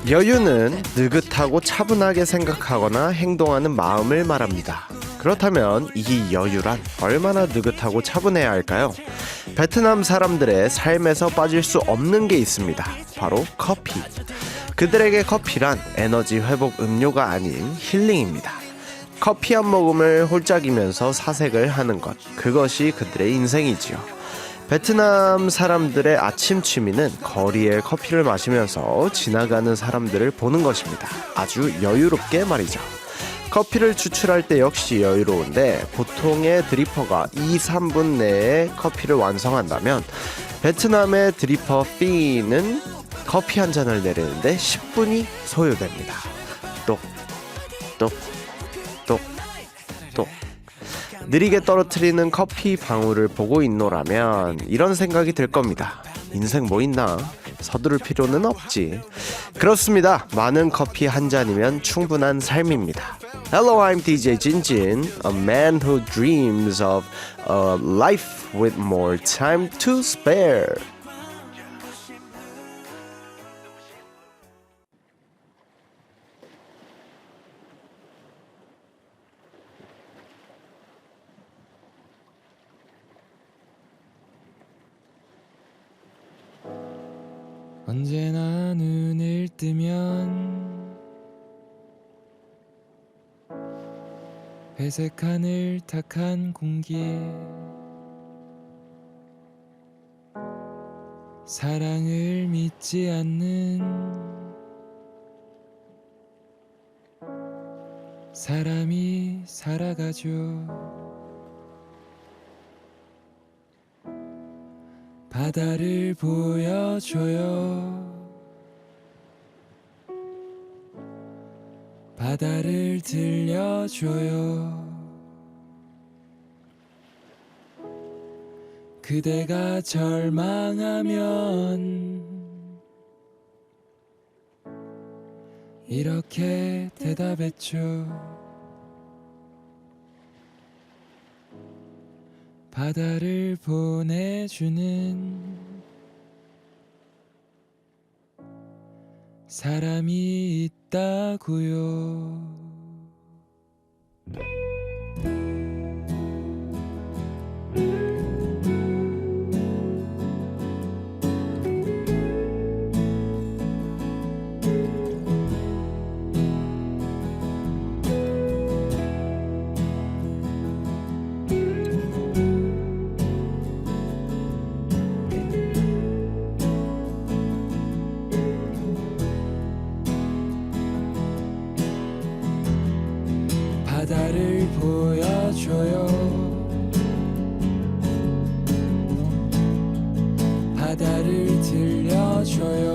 여유는 느긋하고 차분하게 생각하거나 행동하는 마음을 말합니다. 그렇다면 이 여유란 얼마나 느긋하고 차분해야 할까요? 베트남 사람들의 삶에서 빠질 수 없는 게 있습니다. 바로 커피. 그들에게 커피란 에너지 회복 음료가 아닌 힐링입니다. 커피 한 모금을 홀짝이면서 사색을 하는 것, 그것이 그들의 인생이지요. 베트남 사람들의 아침 취미는 거리에 커피를 마시면서 지나가는 사람들을 보는 것입니다. 아주 여유롭게 말이죠. 커피를 추출할 때 역시 여유로운데 보통의 드리퍼가 2-3분 내에 커피를 완성한다면 베트남의 드리퍼 피는 커피 한 잔을 내리는데 10분이 소요됩니다. 똑, 똑, 똑, 똑. 느리게 떨어뜨리는 커피 방울을 보고 있노라면 이런 생각이 들 겁니다. 인생 뭐 있나? 서두를 필요는 없지. 그렇습니다. 많은 커피 한 잔이면 충분한 삶입니다. Hello, I'm DJ Jinjin, a man who dreams of a life with more time to spare. 언제나 눈을 뜨면 회색 하늘 탁한 공기에 사랑을 믿지 않는 사람이 살아가죠. 바다를 보여줘요. 바다를 들려줘요. 그대가 절망하면 이렇게 대답했죠. 바다를 보내주는 사람이 있다고요. 바다를 보여줘요. 바다를 들려줘요.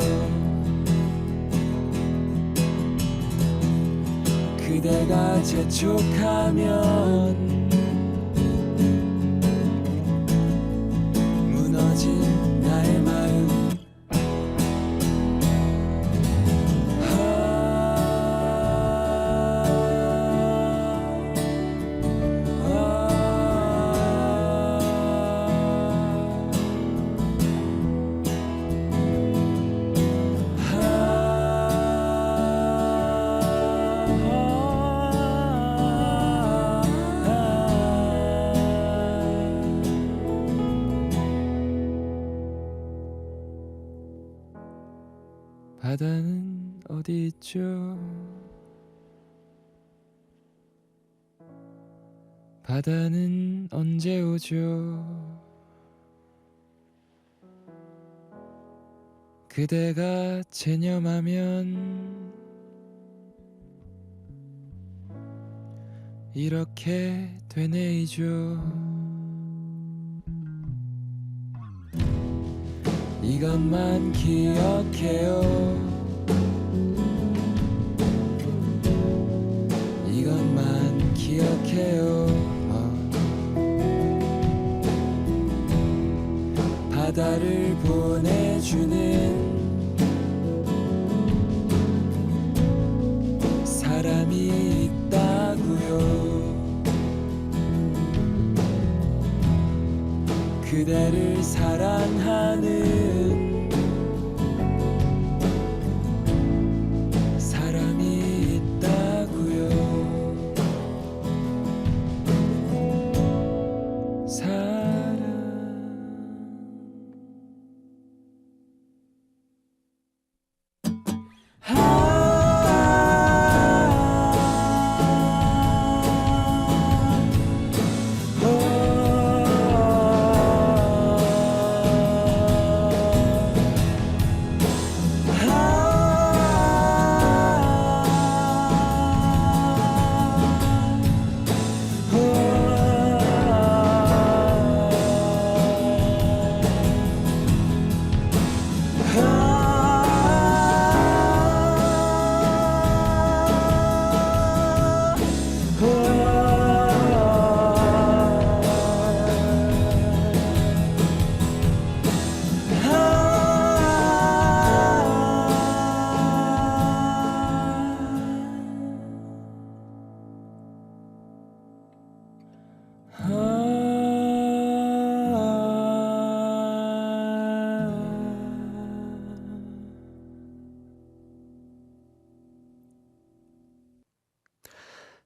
그대가 재촉하면 무너진 나의 마음 바다는 어디 있죠? 바다는 언제 오죠? 그대가 체념하면 이렇게 되네이죠. 이것만 기억해요. 이것만 기억해요. 바다를 보내주는 사람이 있다고요. 그대를 사랑하는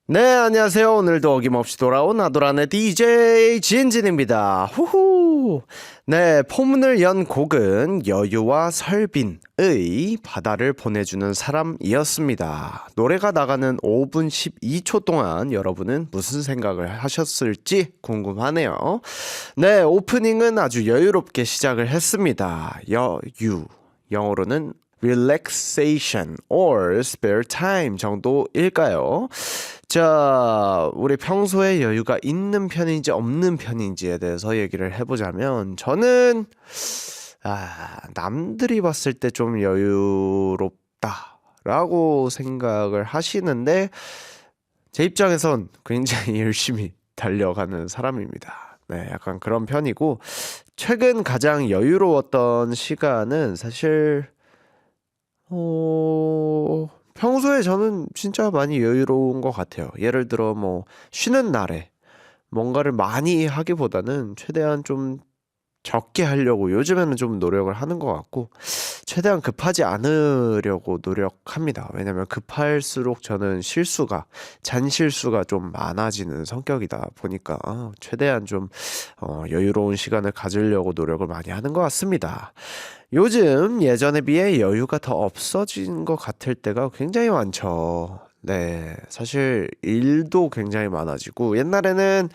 네, 안녕하세요. 오늘도 어김없이 돌아온 아도란의 DJ 진진입니다. 후후. 네, 포문을 연 곡은 여유와 설빈의 바다를 보내주는 사람이었습니다. 노래가 나가는 5분 12초 동안 여러분은 무슨 생각을 하셨을지 궁금하네요. 네, 오프닝은 아주 여유롭게 시작을 했습니다. 여유. 영어로는 relaxation or spare time 정도일까요? 자, 우리 평소에 여유가 있는 편인지 없는 편인지에 대해서 얘기를 해보자면 저는 남들이 봤을 때 좀 여유롭다라고 생각을 하시는데 제 입장에선 굉장히 열심히 달려가는 사람입니다. 네, 약간 그런 편이고 최근 가장 여유로웠던 시간은 사실 평소에 저는 진짜 많이 여유로운 것 같아요. 예를 들어 뭐 쉬는 날에 뭔가를 많이 하기보다는 최대한 좀 적게 하려고 요즘에는 좀 노력을 하는 것 같고 최대한 급하지 않으려고 노력합니다. 왜냐면 급할수록 저는 잔실수가 좀 많아지는 성격이다 보니까 최대한 좀 여유로운 시간을 가지려고 노력을 많이 하는 것 같습니다. 요즘 예전에 비해 여유가 더 없어진 것 같을 때가 굉장히 많죠. 네, 사실 일도 굉장히 많아지고 옛날에는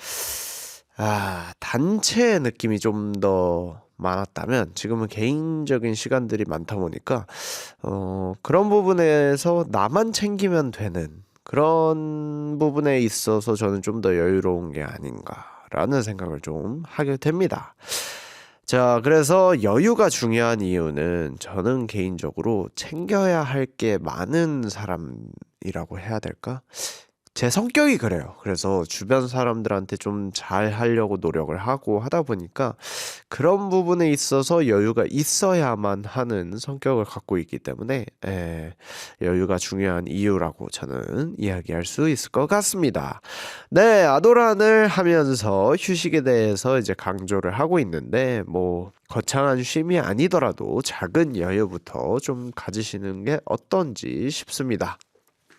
단체 느낌이 좀 더 많았다면 지금은 개인적인 시간들이 많다 보니까 그런 부분에서 나만 챙기면 되는 그런 부분에 있어서 저는 좀 더 여유로운 게 아닌가라는 생각을 좀 하게 됩니다. 자, 그래서 여유가 중요한 이유는 저는 개인적으로 챙겨야 할 게 많은 사람이라고 해야 될까? 제 성격이 그래요. 그래서 주변 사람들한테 좀 잘 하려고 노력을 하고 하다 보니까 그런 부분에 있어서 여유가 있어야만 하는 성격을 갖고 있기 때문에 여유가 중요한 이유라고 저는 이야기할 수 있을 것 같습니다. 네, 아도란을 하면서 휴식에 대해서 이제 강조를 하고 있는데 뭐 거창한 쉼이 아니더라도 작은 여유부터 좀 가지시는 게 어떤지 싶습니다.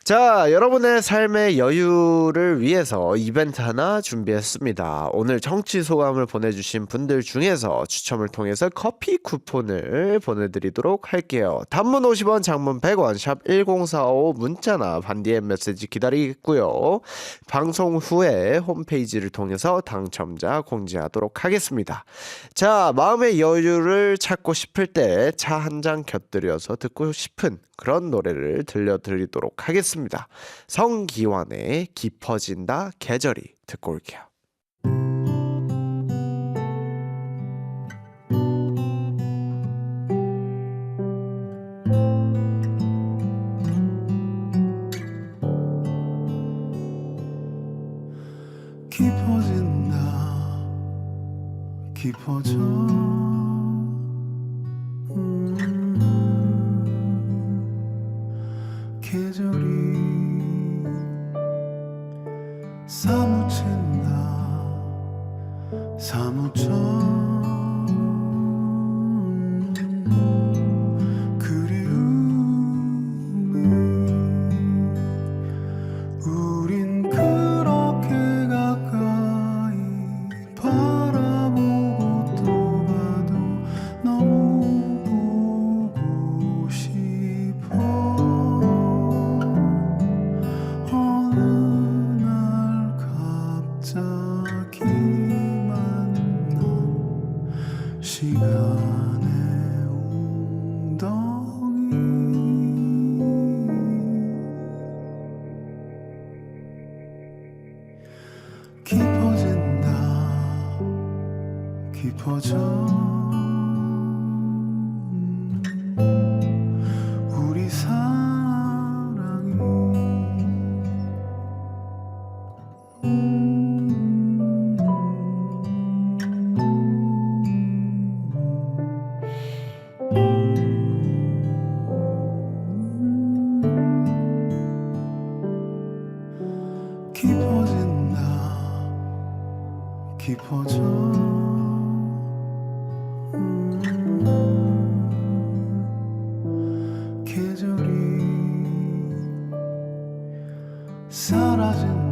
자, 여러분의 삶의 여유를 위해서 이벤트 하나 준비했습니다. 오늘 청취 소감을 보내주신 분들 중에서 추첨을 통해서 커피 쿠폰을 보내드리도록 할게요. 단문 50원, 장문 100원, 샵 1045 문자나 반디엠 메시지 기다리겠고요. 방송 후에 홈페이지를 통해서 당첨자 공지하도록 하겠습니다. 자, 마음의 여유를 찾고 싶을 때 차 한 잔 곁들여서 듣고 싶은 그런 노래를 들려드리도록 하겠습니다. 성기환의 깊어진다 계절이 듣고 올게요. 깊어진다 깊어져 계절이 사무친다 사무쳐 그리움이 우린 그렇게 가까이 바라보고 또 봐도 너무 보고 싶어 어느 날 갑자기 만난 시간의 웅덩이 깊어진다 깊어져 우리 사랑이 깊어진다 깊어져 계절이 사라진다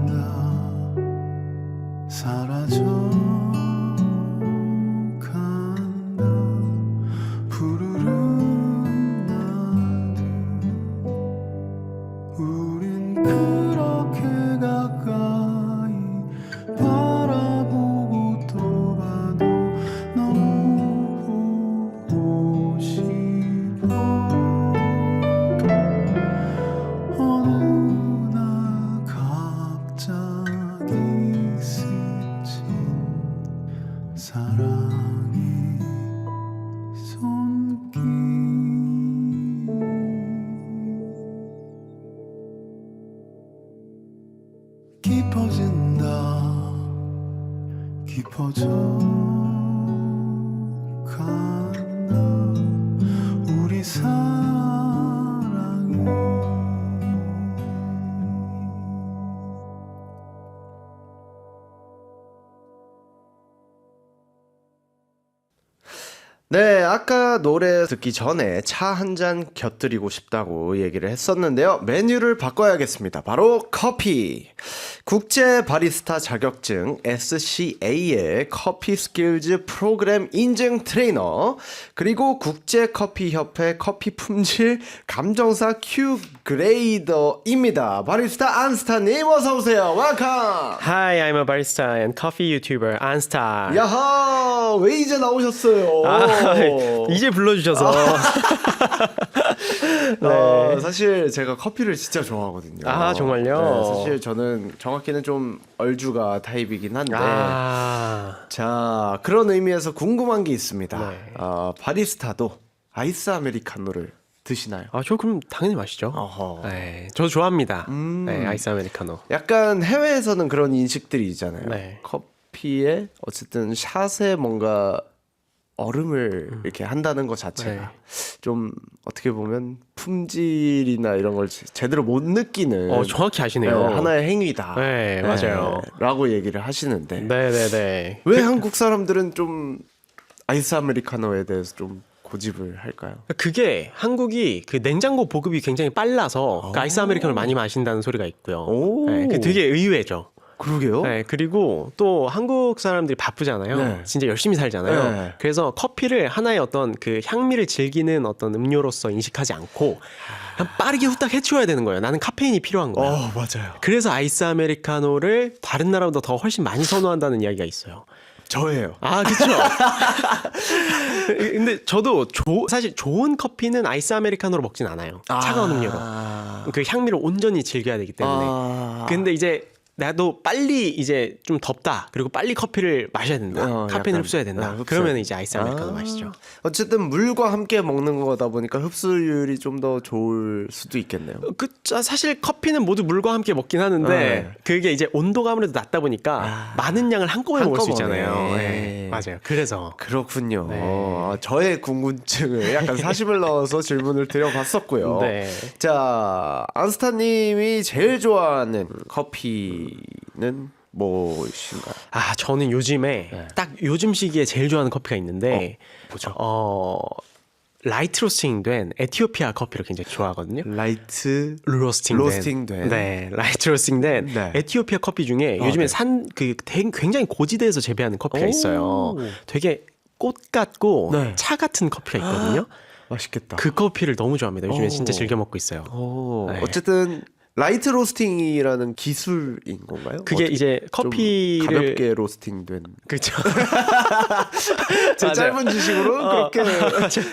깊어져 간다 우리 사랑이 네, 아까 노래 듣기 전에 차 한 잔 곁들이고 싶다고 얘기를 했었는데요. 메뉴를 바꿔야겠습니다. 바로 커피. 국제 바리스타 자격증 SCA의 커피 스킬즈 프로그램 인증 트레이너, 그리고 국제 커피 협회 커피 품질 감정사 Q 그레이더입니다. 바리스타 안스타님 어서 오세요. 웰컴. Hi, I'm a barista and coffee YouTuber, Anstar. 야하, 왜 이제 나오셨어요? 이제 불러주셔서. 사실 제가 커피를 진짜 좋아하거든요. 아, 정말요? 네, 사실 저는 정확히는 좀 얼주가 타입이긴 한데. 자, 그런 의미에서 궁금한 게 있습니다. 네. 바리스타도 아이스 아메리카노를 드시나요? 저 그럼 당연히 마시죠. 어허. 네, 저 좋아합니다. 네, 아이스 아메리카노. 약간 해외에서는 그런 인식들이 있잖아요. 네. 커피에 어쨌든 샷에 뭔가 얼음을 이렇게 한다는 것 자체가 좀 어떻게 보면 품질이나 이런 걸 제대로 못 느끼는 정확히 아시네요. 하나의 행위다. 네, 맞아요. 라고 얘기를 하시는데 네네네. 왜 한국 사람들은 좀 아이스 아메리카노에 대해서 좀 고집을 할까요? 그게 한국이 그 냉장고 보급이 굉장히 빨라서 그 아이스 아메리카노를 많이 마신다는 소리가 있고요. 오. 네, 그 되게 의외죠. 그러게요. 네, 그리고 또 한국 사람들이 바쁘잖아요. 네. 진짜 열심히 살잖아요. 네. 그래서 커피를 하나의 어떤 그 향미를 즐기는 어떤 음료로서 인식하지 않고 그냥 빠르게 후딱 해치워야 되는 거예요. 나는 카페인이 필요한 거야. 맞아요. 그래서 아이스 아메리카노를 다른 나라보다 더 훨씬 많이 선호한다는 이야기가 있어요. 저예요. 아, 그쵸. 근데 저도 사실 좋은 커피는 아이스 아메리카노로 먹진 않아요. 차가운 음료로. 그 향미를 온전히 즐겨야 되기 때문에. 근데 이제 나도 빨리 이제 좀 덥다. 그리고 빨리 커피를 마셔야 된다. 카페인을 약간, 흡수해야 된다. 흡수. 그러면 이제 아이스 아메리카노 마시죠. 어쨌든 물과 함께 먹는 거다 보니까 흡수율이 좀 더 좋을 수도 있겠네요. 사실 커피는 모두 물과 함께 먹긴 하는데 그게 이제 온도가 아무래도 낮다 보니까 많은 양을 한꺼번에 먹을 수 있잖아요. 네, 맞아요. 그래서 그렇군요. 저의 궁금증을 약간 사심을 넣어서 질문을 드려봤었고요. 네. 자, 안스타님이 제일 좋아하는 커피는 무엇인가요? 저는 요즘에 딱 요즘 시기에 제일 좋아하는 커피가 있는데 뭐죠? 라이트 로스팅된 에티오피아 커피를 굉장히 좋아하거든요. 라이트 로스팅된. 네, 라이트 로스팅된 네. 에티오피아 커피 중에 요즘에 굉장히 고지대에서 재배하는 커피가 있어요. 되게 꽃 같고 네. 차 같은 커피가 있거든요. 맛있겠다. 그 커피를 너무 좋아합니다. 요즘에 진짜 즐겨 먹고 있어요. 네. 어쨌든 라이트 로스팅이라는 기술인 건가요? 그게 이제 커피를 가볍게 로스팅된. 그렇죠. 제 짧은 지식으로 그렇게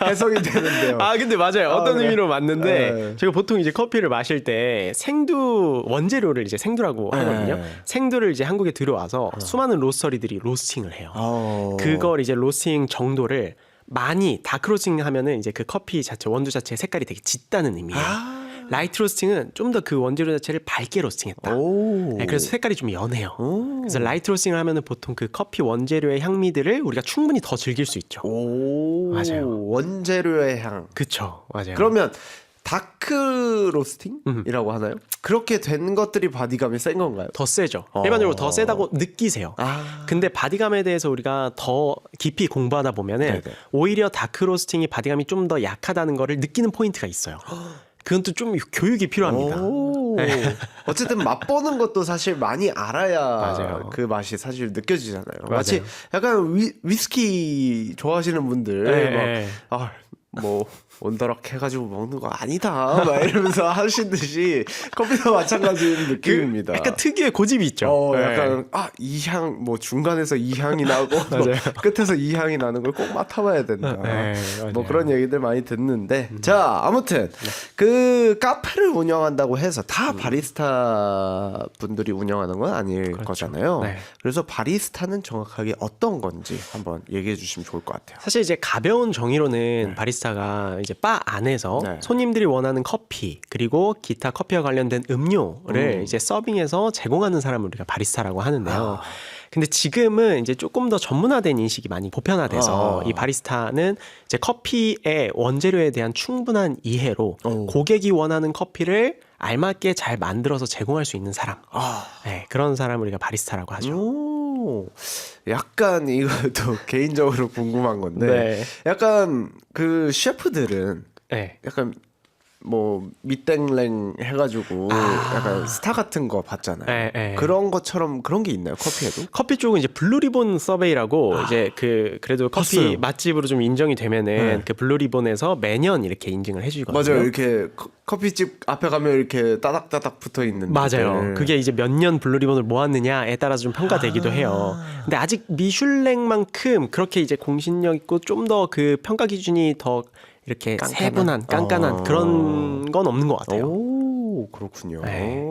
해석이 되는데요. 근데 맞아요. 어떤 네. 의미로 맞는데 네. 제가 보통 이제 커피를 마실 때 생두 원재료를 이제 생두라고 하거든요. 생두를 이제 한국에 들여와서 수많은 로스터리들이 로스팅을 해요. 그걸 이제 로스팅 정도를 많이 다크 로스팅 하면은 이제 그 커피 자체 원두 자체의 색깔이 되게 짙다는 의미예요. 라이트 로스팅은 좀 더 그 원재료 자체를 밝게 로스팅했다. 네, 그래서 색깔이 좀 연해요. 그래서 라이트 로스팅을 하면은 보통 그 커피 원재료의 향미들을 우리가 충분히 더 즐길 수 있죠. 맞아요. 원재료의 향. 그쵸, 맞아요. 그러면 다크 로스팅이라고 하나요? 그렇게 된 것들이 바디감이 센 건가요? 더 세죠. 일반적으로 더 세다고 느끼세요. 근데 바디감에 대해서 우리가 더 깊이 공부하다 보면은 네네. 오히려 다크 로스팅이 바디감이 좀 더 약하다는 거를 느끼는 포인트가 있어요. 그건 또 좀 교육이 필요합니다. 네. 어쨌든 맛보는 것도 사실 많이 알아야 맞아요. 그 맛이 사실 느껴지잖아요. 마치 약간 위스키 좋아하시는 분들 네. 뭐 온더락 해가지고 먹는 거 아니다 막 이러면서 하시듯이 커피도 마찬가지인 느낌입니다. 약간 특유의 고집이 있죠. 약간 이 향 뭐 중간에서 이 향이 나고 뭐 끝에서 이 향이 나는 걸 꼭 맡아봐야 된다. 뭐 그런 얘기들 많이 듣는데 자 아무튼 그 카페를 운영한다고 해서 다 바리스타 분들이 운영하는 건 아닐 거잖아요. 네. 그래서 바리스타는 정확하게 어떤 건지 한번 얘기해 주시면 좋을 것 같아요. 사실 이제 가벼운 정의로는 바리스타가 이제 바 안에서 손님들이 원하는 커피 그리고 기타 커피와 관련된 음료를 이제 서빙해서 제공하는 사람을 우리가 바리스타라고 하는데요. 근데 지금은 이제 조금 더 전문화된 인식이 많이 보편화돼서 이 바리스타는 이제 커피의 원재료에 대한 충분한 이해로 고객이 원하는 커피를 알맞게 잘 만들어서 제공할 수 있는 사람. 네, 그런 사람을 우리가 바리스타라고 하죠. 오, 약간 이것도 개인적으로 궁금한 건데, 네. 약간 그 셰프들은 네. 약간 뭐 밑땡랭 해가지고 약간 스타 같은 거 봤잖아요. 네, 네. 그런 것처럼 그런 게 있나요? 커피에도? 커피 쪽은 이제 블루리본 서베이라고 이제 그래도 커피 봤어요. 맛집으로 좀 인정이 되면은 네. 그 블루리본에서 매년 이렇게 인증을 해주거든요. 맞아요. 이렇게 커피집 앞에 가면 이렇게 따닥따닥 붙어 있는. 맞아요. 그게 이제 몇 년 블루리본을 모았느냐에 따라서 좀 평가되기도 해요. 근데 아직 미슐랭만큼 그렇게 이제 공신력 있고 좀 더 그 평가 기준이 더 이렇게 세분한 깐깐한 그런 건 없는 것 같아요. 오, 그렇군요. 네.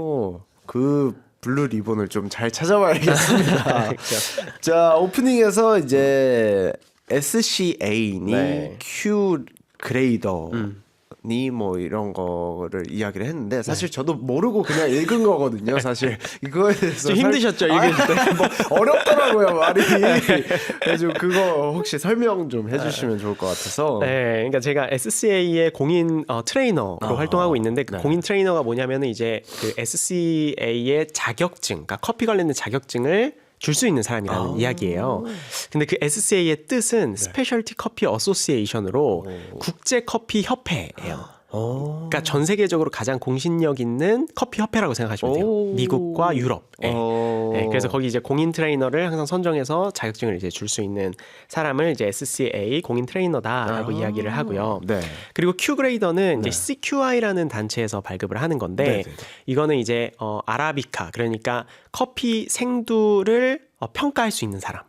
그 블루 리본을 좀 잘 찾아봐야겠습니다. 그렇죠. 자, 오프닝에서 이제 SCA니 네. Q 그레이더니 뭐 이런 거를 이야기를 했는데 사실 저도 모르고 그냥 읽은 거거든요. 사실 이거에 대해서 좀 힘드셨죠, 읽을 때? 뭐 어렵더라고요 말이. 그래서 그거 혹시 설명 좀 해주시면 좋을 것 같아서. 네, 그러니까 제가 SCA의 공인 트레이너로 활동하고 있는데 그 네. 공인 트레이너가 뭐냐면은 이제 그 SCA의 자격증, 그러니까 커피 관련된 자격증을 줄 수 있는 사람이라는 이야기예요. 근데 그 SCA의 뜻은 스페셜티 커피 어소시에이션으로 국제 커피 협회예요. 그러니까 전 세계적으로 가장 공신력 있는 커피 협회라고 생각하시면 돼요. 미국과 유럽. 예. 네, 그래서 거기 이제 공인 트레이너를 항상 선정해서 자격증을 이제 줄 수 있는 사람을 이제 SCA 공인 트레이너다라고 이야기를 하고요. 네. 그리고 Q 그레이더는 이제 CQI라는 단체에서 발급을 하는 건데 네네네. 이거는 이제 아라비카 그러니까 커피 생두를 평가할 수 있는 사람.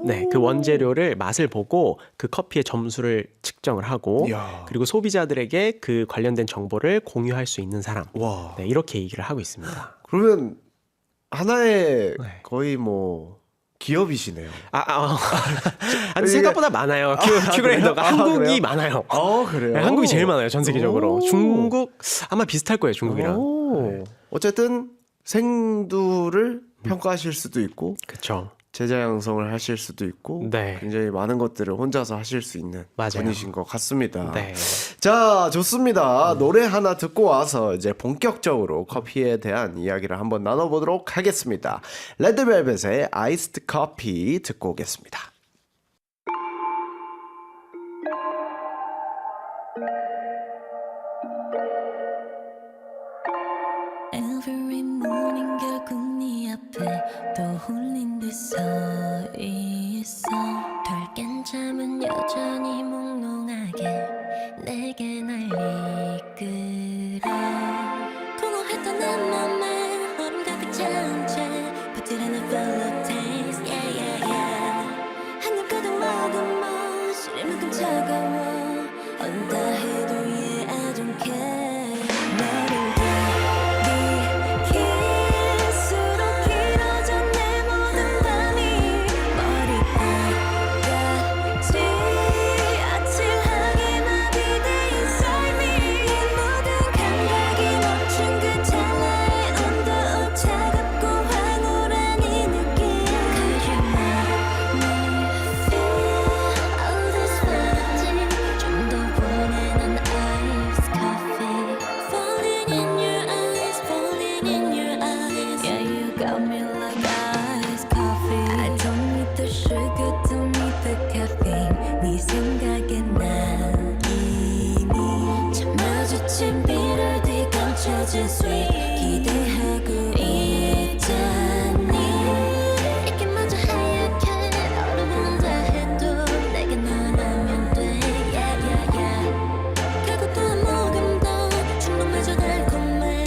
네, 그 원재료를 맛을 보고 그 커피의 점수를 측정을 하고 이야. 그리고 소비자들에게 그 관련된 정보를 공유할 수 있는 사람. 와. 네, 이렇게 얘기를 하고 있습니다. 그러면 하나의 네. 거의 뭐 기업이시네요. 아니, 생각보다 많아요. 큐 그레이더가 그래요? 한국이 그래요? 많아요. 그래요? 네, 한국이 제일 많아요, 전 세계적으로. 오. 중국 아마 비슷할 거예요, 중국이랑. 네. 어쨌든 생두를 평가하실 수도 있고 그렇죠. 제자 양성을 하실 수도 있고 네. 굉장히 많은 것들을 혼자서 하실 수 있는 맞아요. 분이신 것 같습니다. 네. 자, 좋습니다. 노래 하나 듣고 와서 이제 본격적으로 커피에 대한 이야기를 한번 나눠보도록 하겠습니다. 레드벨벳의 아이스드 커피 듣고 오겠습니다. Every morning 결국 네 앞에 떠올린 듯 서 있어 덜 깬 잠은 여전히 몽롱하게 내게 날 이끌어 공허했던 내 맘에 얼음 가득 찬 채 버티려는 fellow taste yeah yeah yeah 한 입 가득 먹은 맛 시리만큼 차가워 언다 해도 yeah I don't care 너를 키스로 길어져 내 모든 밤이 머리끝까지 아찔하게 마비돼 inside me 모든 감각이 멈춘 그 찰나의 온도 차갑고 황홀한 이 느낌 Cause you make me feel all this magic 좀 더 원해 난 iced coffee Falling in your eyes, falling in your eyes Yeah, you got me like iced coffee I don't need the sugar, don't need the caffeine 네 생각에 난 이미 참 마주친 비를 뒤감춰진 sweet 기대하고 있잖니 이게 마저 하얗게 얼어붙는다 해도 내게 너라면 돼 yeah, yeah, yeah 결국 또 한 모금 더 충분해져 달콤해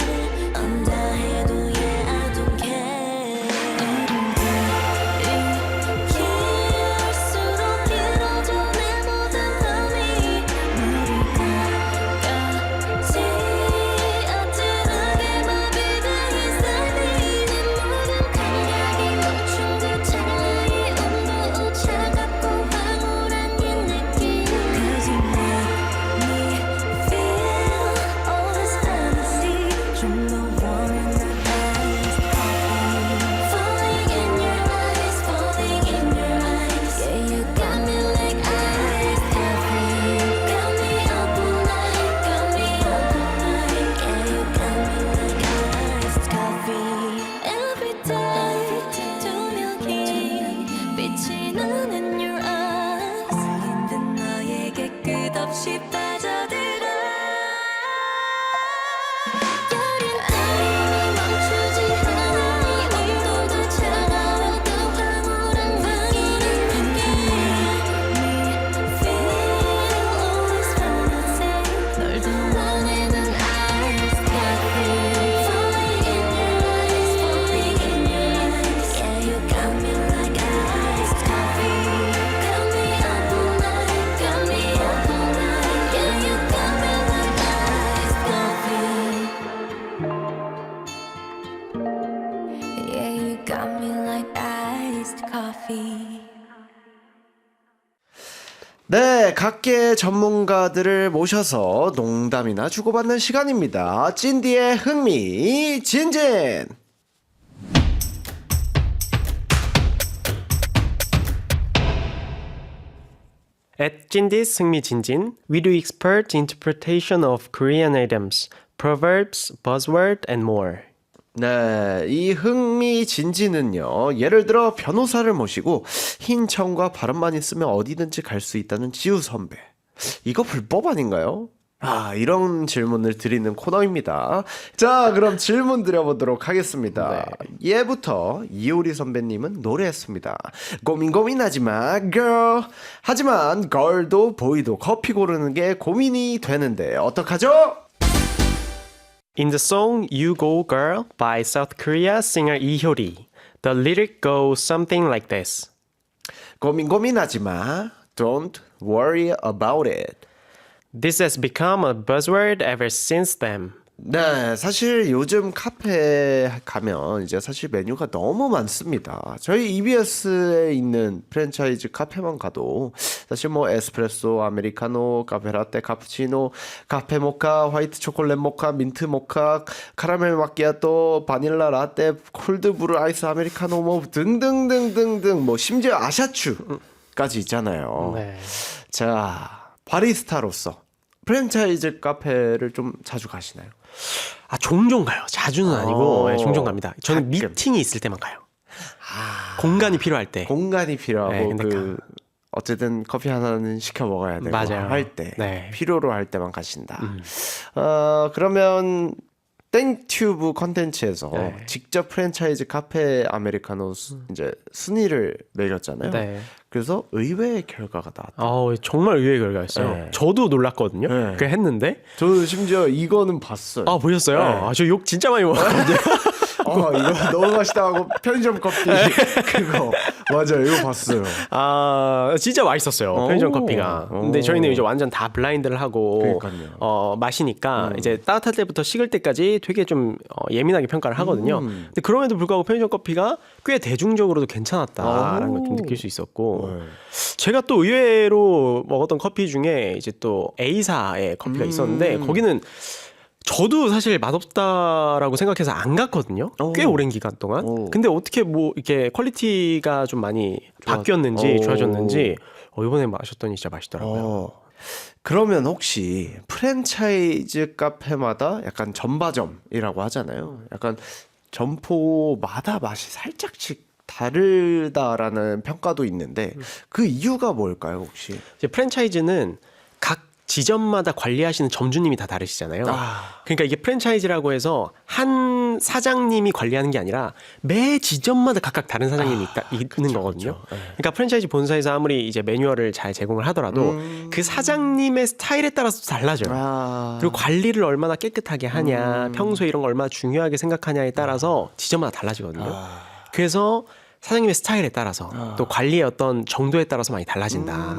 언다 해도 yeah I don't care 길수록 길어져 내 모든 밤이 머리끝까지 아찔하게 네, 각계 전문가들을 모셔서 농담이나 주고받는 시간입니다. 찐디의 흥미진진. At Jindy's 흥미진진, we do expert interpretation of Korean idioms, proverbs, buzzword, and more. 네, 이 흥미진진은요, 예를 들어 변호사를 모시고 흰 청과 발음만 있으면 어디든지 갈 수 있다는 지우 선배. 이거 불법 아닌가요? 이런 질문을 드리는 코너입니다. 자, 그럼 질문 드려보도록 하겠습니다. 예부터 이효리 선배님은 노래했습니다. 고민하지 마, girl. 하지만 girl도 보이도 커피 고르는 게 고민이 되는데 어떡하죠? In the song You Go Girl by South Korea singer Lee Hyori, the lyric goes something like this. 고민하지 마. Don't worry about it. This has become a buzzword ever since then. 네, 사실 요즘 카페 가면 이제 사실 메뉴가 너무 많습니다. 저희 EBS에 있는 프랜차이즈 카페만 가도 사실 뭐 에스프레소, 아메리카노, 카페라떼, 카푸치노, 카페 모카, 화이트 초콜릿 모카, 민트 모카, 카라멜 마키아토, 바닐라 라떼, 콜드브루 아이스 아메리카노 뭐 등등등등등 뭐 심지어 아샤추까지 있잖아요. 네. 자, 바리스타로서 프랜차이즈 카페를 좀 자주 가시나요? 종종 가요. 자주는 아니고 네, 종종 갑니다. 저는 가끔. 미팅이 있을 때만 가요. 공간이 필요할 때. 공간이 필요하고 네, 근데 어쨌든 커피 하나는 시켜 먹어야 되고 맞아요. 할 때 네. 필요로 할 때만 가신다. 그러면 땡튜브 컨텐츠에서 네. 직접 프랜차이즈 카페 아메리카노 이제 순위를 매겼잖아요. 네. 그래서 의외의 결과가 나왔다. 정말 의외의 결과였어요. 네. 저도 놀랐거든요. 네. 그 했는데. 저는 심지어 이거는 봤어요. 보셨어요? 네. 저 욕 진짜 많이 먹었거든요. 이거 너무 맛있다 하고 편의점 커피 그거 맞아요. 이거 봤어요. 진짜 맛있었어요. 편의점 커피가. 근데 저희는 이제 완전 다 블라인드를 하고 마시니까 이제 따뜻할 때부터 식을 때까지 되게 좀 예민하게 평가를 하거든요. 근데 그럼에도 불구하고 편의점 커피가 꽤 대중적으로도 괜찮았다라는 걸 좀 느낄 수 있었고 제가 또 의외로 먹었던 커피 중에 이제 또 A사의 커피가 있었는데 거기는 저도 사실 맛없다라고 생각해서 안 갔거든요. 꽤 오랜 기간 동안. 근데 어떻게 뭐 이렇게 퀄리티가 좀 많이 바뀌었는지 좋아졌는지 이번에 마셨더니 진짜 맛있더라고요. 그러면 혹시 프랜차이즈 카페마다 약간 전바점이라고 하잖아요. 약간 점포마다 맛이 살짝씩 다르다라는 평가도 있는데 그 이유가 뭘까요, 혹시? 이제 프랜차이즈는 각 지점마다 관리하시는 점주님이 다 다르시잖아요. 그러니까 이게 프랜차이즈라고 해서 한 사장님이 관리하는 게 아니라 매 지점마다 각각 다른 사장님이 있는 거거든요. 그러니까 프랜차이즈 본사에서 아무리 이제 매뉴얼을 잘 제공을 하더라도 그 사장님의 스타일에 따라서 달라져요. 그리고 관리를 얼마나 깨끗하게 하냐, 평소에 이런 걸 얼마나 중요하게 생각하냐에 따라서 지점마다 달라지거든요. 그래서 사장님의 스타일에 따라서 또 관리의 어떤 정도에 따라서 많이 달라진다.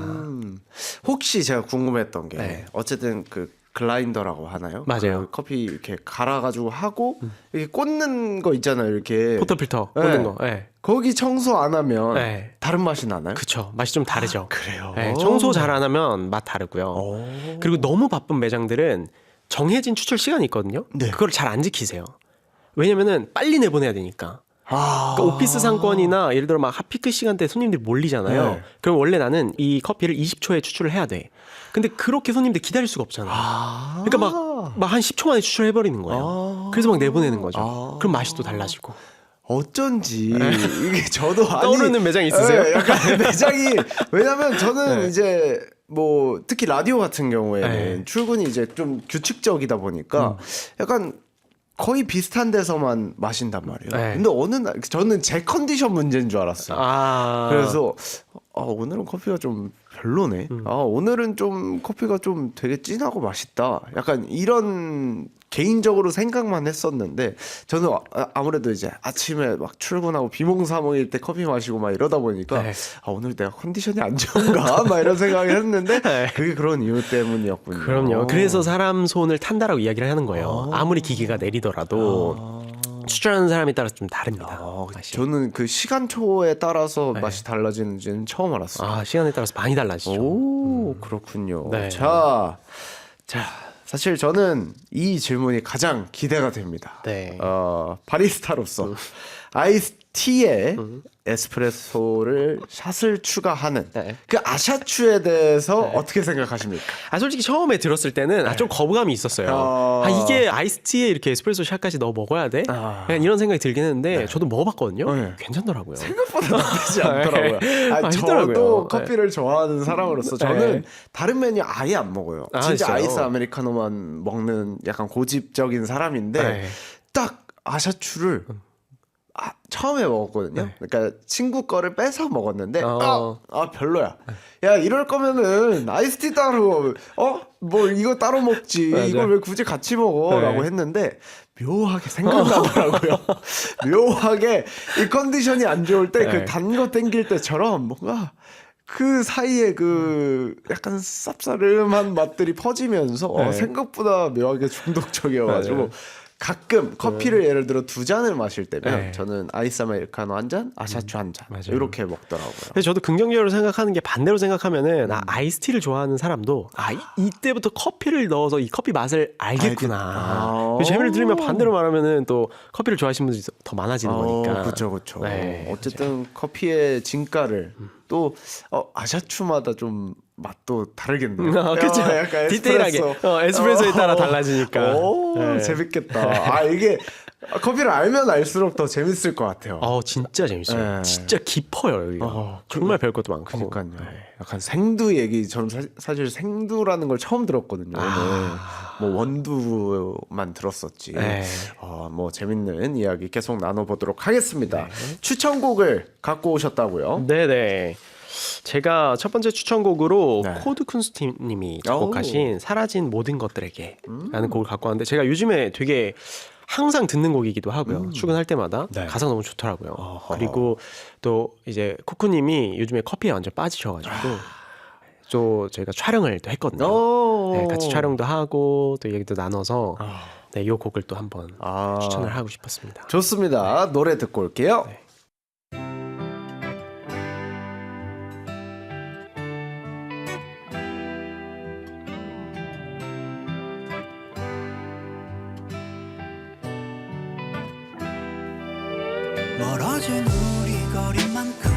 혹시 제가 궁금했던 게 네. 어쨌든 그 글라인더라고 하나요? 맞아요. 그 커피 이렇게 갈아가지고 하고 이렇게 꽂는 거 있잖아요. 이렇게 포터필터 꽂는 거. 네. 거기 청소 안 하면 네. 다른 맛이 나나요? 그쵸. 맛이 좀 다르죠. 그래요? 네, 청소 잘 안 하면 맛 다르고요. 그리고 너무 바쁜 매장들은 정해진 추출 시간이 있거든요. 네. 그걸 잘 안 지키세요. 왜냐면은 빨리 내보내야 되니까. 그러니까 오피스 상권이나 예를 들어 막 핫피크 시간대 손님들이 몰리잖아요. 네. 그럼 원래 나는 이 커피를 20초에 추출을 해야 돼. 근데 그렇게 손님들 기다릴 수가 없잖아요. 그러니까 막 한 10초 만에 추출해버리는 거예요. 그래서 막 내보내는 거죠. 그럼 맛이 또 달라지고. 어쩐지 이게 저도 떠오르는 매장 있으세요? 네, 약간 매장이 왜냐면 저는 이제 뭐 특히 라디오 같은 경우에는 출근이 이제 좀 규칙적이다 보니까 약간 거의 비슷한 데서만 마신단 말이에요. 네. 근데 어느 날 저는 제 컨디션 문제인 줄 알았어요. 그래서 오늘은 커피가 좀 별로네. 오늘은 좀 커피가 좀 되게 진하고 맛있다. 약간 이런 개인적으로 생각만 했었는데 저는 아무래도 이제 아침에 막 출근하고 비몽사몽일 때 커피 마시고 막 이러다 보니까 오늘 내가 컨디션이 안 좋은가 막 이런 생각을 했는데 그게 그런 이유 때문이었군요. 그럼요. 그래서 사람 손을 탄다라고 이야기를 하는 거예요. 아무리 기계가 내리더라도. 추천하는 사람에 따라서 좀 다릅니다. 맛이. 저는 그 시간초에 따라서 맛이 달라지는지는 처음 알았어요. 시간에 따라서 많이 달라지죠. 오, 그렇군요. 네. 자, 사실 저는 이 질문이 가장 기대가 됩니다. 네. 바리스타로서 아이스티에 에스프레소를 샷을 추가하는 네. 그 아샤추에 대해서 어떻게 생각하십니까? 솔직히 처음에 들었을 때는 좀 거부감이 있었어요. 이게 아이스티에 이렇게 에스프레소 샷까지 넣어 먹어야 돼? 약간 이런 생각이 들긴 했는데 저도 먹어봤거든요. 네. 괜찮더라고요. 생각보다 나쁘지 않더라고요. 맛있더라고요. 저도 커피를 좋아하는 사람으로서 저는 네. 다른 메뉴 아예 안 먹어요. 진짜 진짜요? 아이스 아메리카노만 먹는 약간 고집적인 사람인데 네. 딱 아샤추를 처음에 먹었거든요. 그러니까 친구 거를 뺏어 먹었는데 별로야. 야, 이럴 거면은 아이스티 따로 뭐 이거 따로 먹지. 맞아. 이걸 왜 굳이 같이 먹어라고 네. 했는데 묘하게 생각나더라고요. 묘하게 이 컨디션이 안 좋을 때 그 네. 단 거 땡길 때처럼 뭔가 그 사이에 그 약간 쌉싸름한 맛들이 퍼지면서 생각보다 묘하게 중독적이어가지고 맞아요. 가끔 커피를 예를 들어 2잔을 마실 때면 네. 저는 아이스 아메리카노 한 잔, 아샤추 한 잔 맞아요. 이렇게 먹더라고요. 근데 저도 긍정적으로 생각하는 게 반대로 생각하면은 아이스티를 좋아하는 사람도 이때부터 커피를 넣어서 이 커피 맛을 알겠구나. 그 재미를 들으면 반대로 말하면은 또 커피를 좋아하시는 분들이 더 많아지는 거니까. 그렇죠. 네, 어쨌든 커피의 진가를 또 아샤추마다 좀 맛도 다르겠네요. 그렇죠. 약간 디테일하게 에스프레소에 따라 달라지니까. 오, 네. 재밌겠다. 이게 커피를 알면 알수록 더 재밌을 것 같아요. 진짜 재밌어요. 네. 진짜 깊어요 여기가. 정말 배울 것도 많고. 그러니까요. 약간 생두 얘기 저는 사실 생두라는 걸 처음 들었거든요. 오늘 뭐 원두만 들었었지. 네. 뭐 재밌는 이야기 계속 나눠보도록 하겠습니다. 추천곡을 갖고 오셨다고요? 네네. 제가 첫 번째 추천곡으로 네. 코드 쿤스트님이 작곡하신 사라진 모든 것들에게 라는 곡을 갖고 왔는데 제가 요즘에 되게 항상 듣는 곡이기도 하고요. 출근할 때마다 네. 가사가 너무 좋더라고요. 그리고 또 이제 코쿠님이 요즘에 커피에 완전 빠지셔가지고 또 저희가 촬영을 또 했거든요. 네, 같이 촬영도 하고 또 얘기도 나눠서 네, 이 곡을 또 한번 추천을 하고 싶었습니다. 좋습니다. 노래 듣고 올게요. 네. 멀어진 우리 거리만큼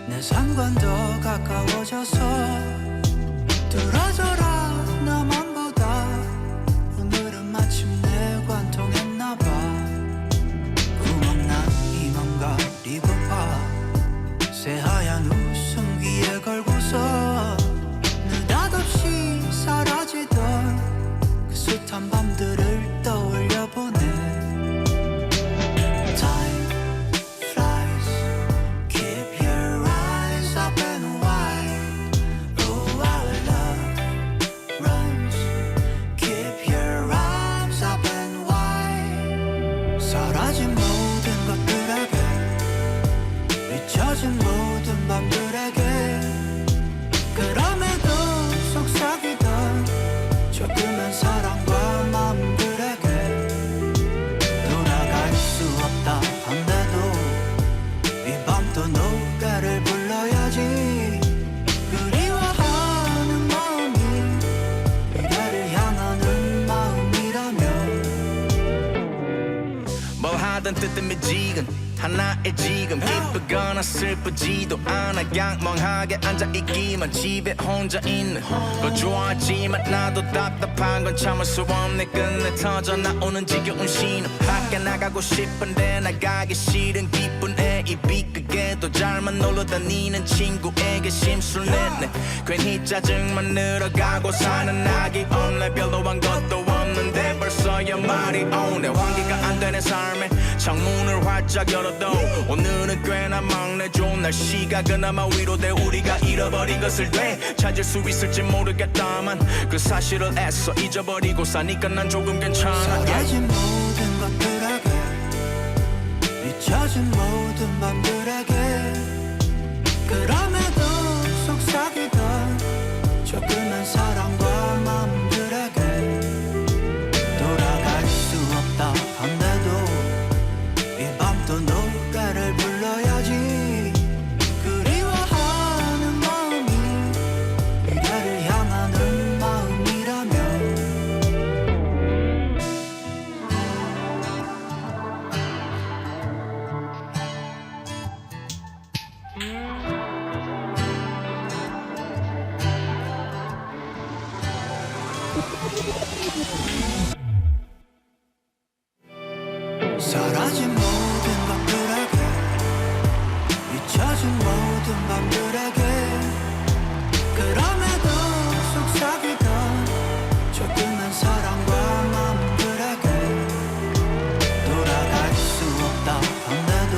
내 삶과 더 가까워져서 들어줘라 나만 보다 오늘은 마침내 관통했나봐 구멍난 이 맘 가리고파 새하얀 웃음 귀에 걸고서 느닷없이 사라지던 그 숱한 밤들을 떠올려보네 잊혀진 모든 밤들에게 그럼에도 속삭이던 조그만 사랑과 마음들에게 돌아갈 수 없다 한데도 이 밤도 노래를 불러야지 그리워하는 마음이 미래를 향하는 마음이라면 뭘 하든 뜨뜻미지근 하나의 지금 기쁘거나 슬프지도 않아 양멍하게 앉아있기만 집에 혼자 있는 걸 좋아하지만 나도 답답한 건 참을 수 없네 끝내 터져 나오는 지겨운 신호 밖에 나가고 싶은데 나가기 싫은 기쁜 애입이 그게도 잘만 놀러 다니는 친구에게 심술 냈네 괜히 짜증만 늘어가고 사는 낙이 없네 별로 한 것도 없는데 벌써야 말이 오네 환기가 안 되는 삶에 창문을 활짝 열어도 오늘은 꽤나 막내좋은 날씨가 그나마 위로돼 우리가 잃어버린 것을 되찾을 수 있을지 모르겠다만 그 사실을 애써 잊어버리고 사니까 난 조금 괜찮아 사라진 모든 것들에게 잊혀진 모든 밤들에게 그럼에도 속삭이던 조그만 사랑과 마음들에게 돌아갈 수 없다 한데도 사라진 모든 것들에게 잊혀진 모든 맘들에게 그럼에도 속삭이던 저 끝난 사랑과 마음들에게 돌아갈 수 없다 한데도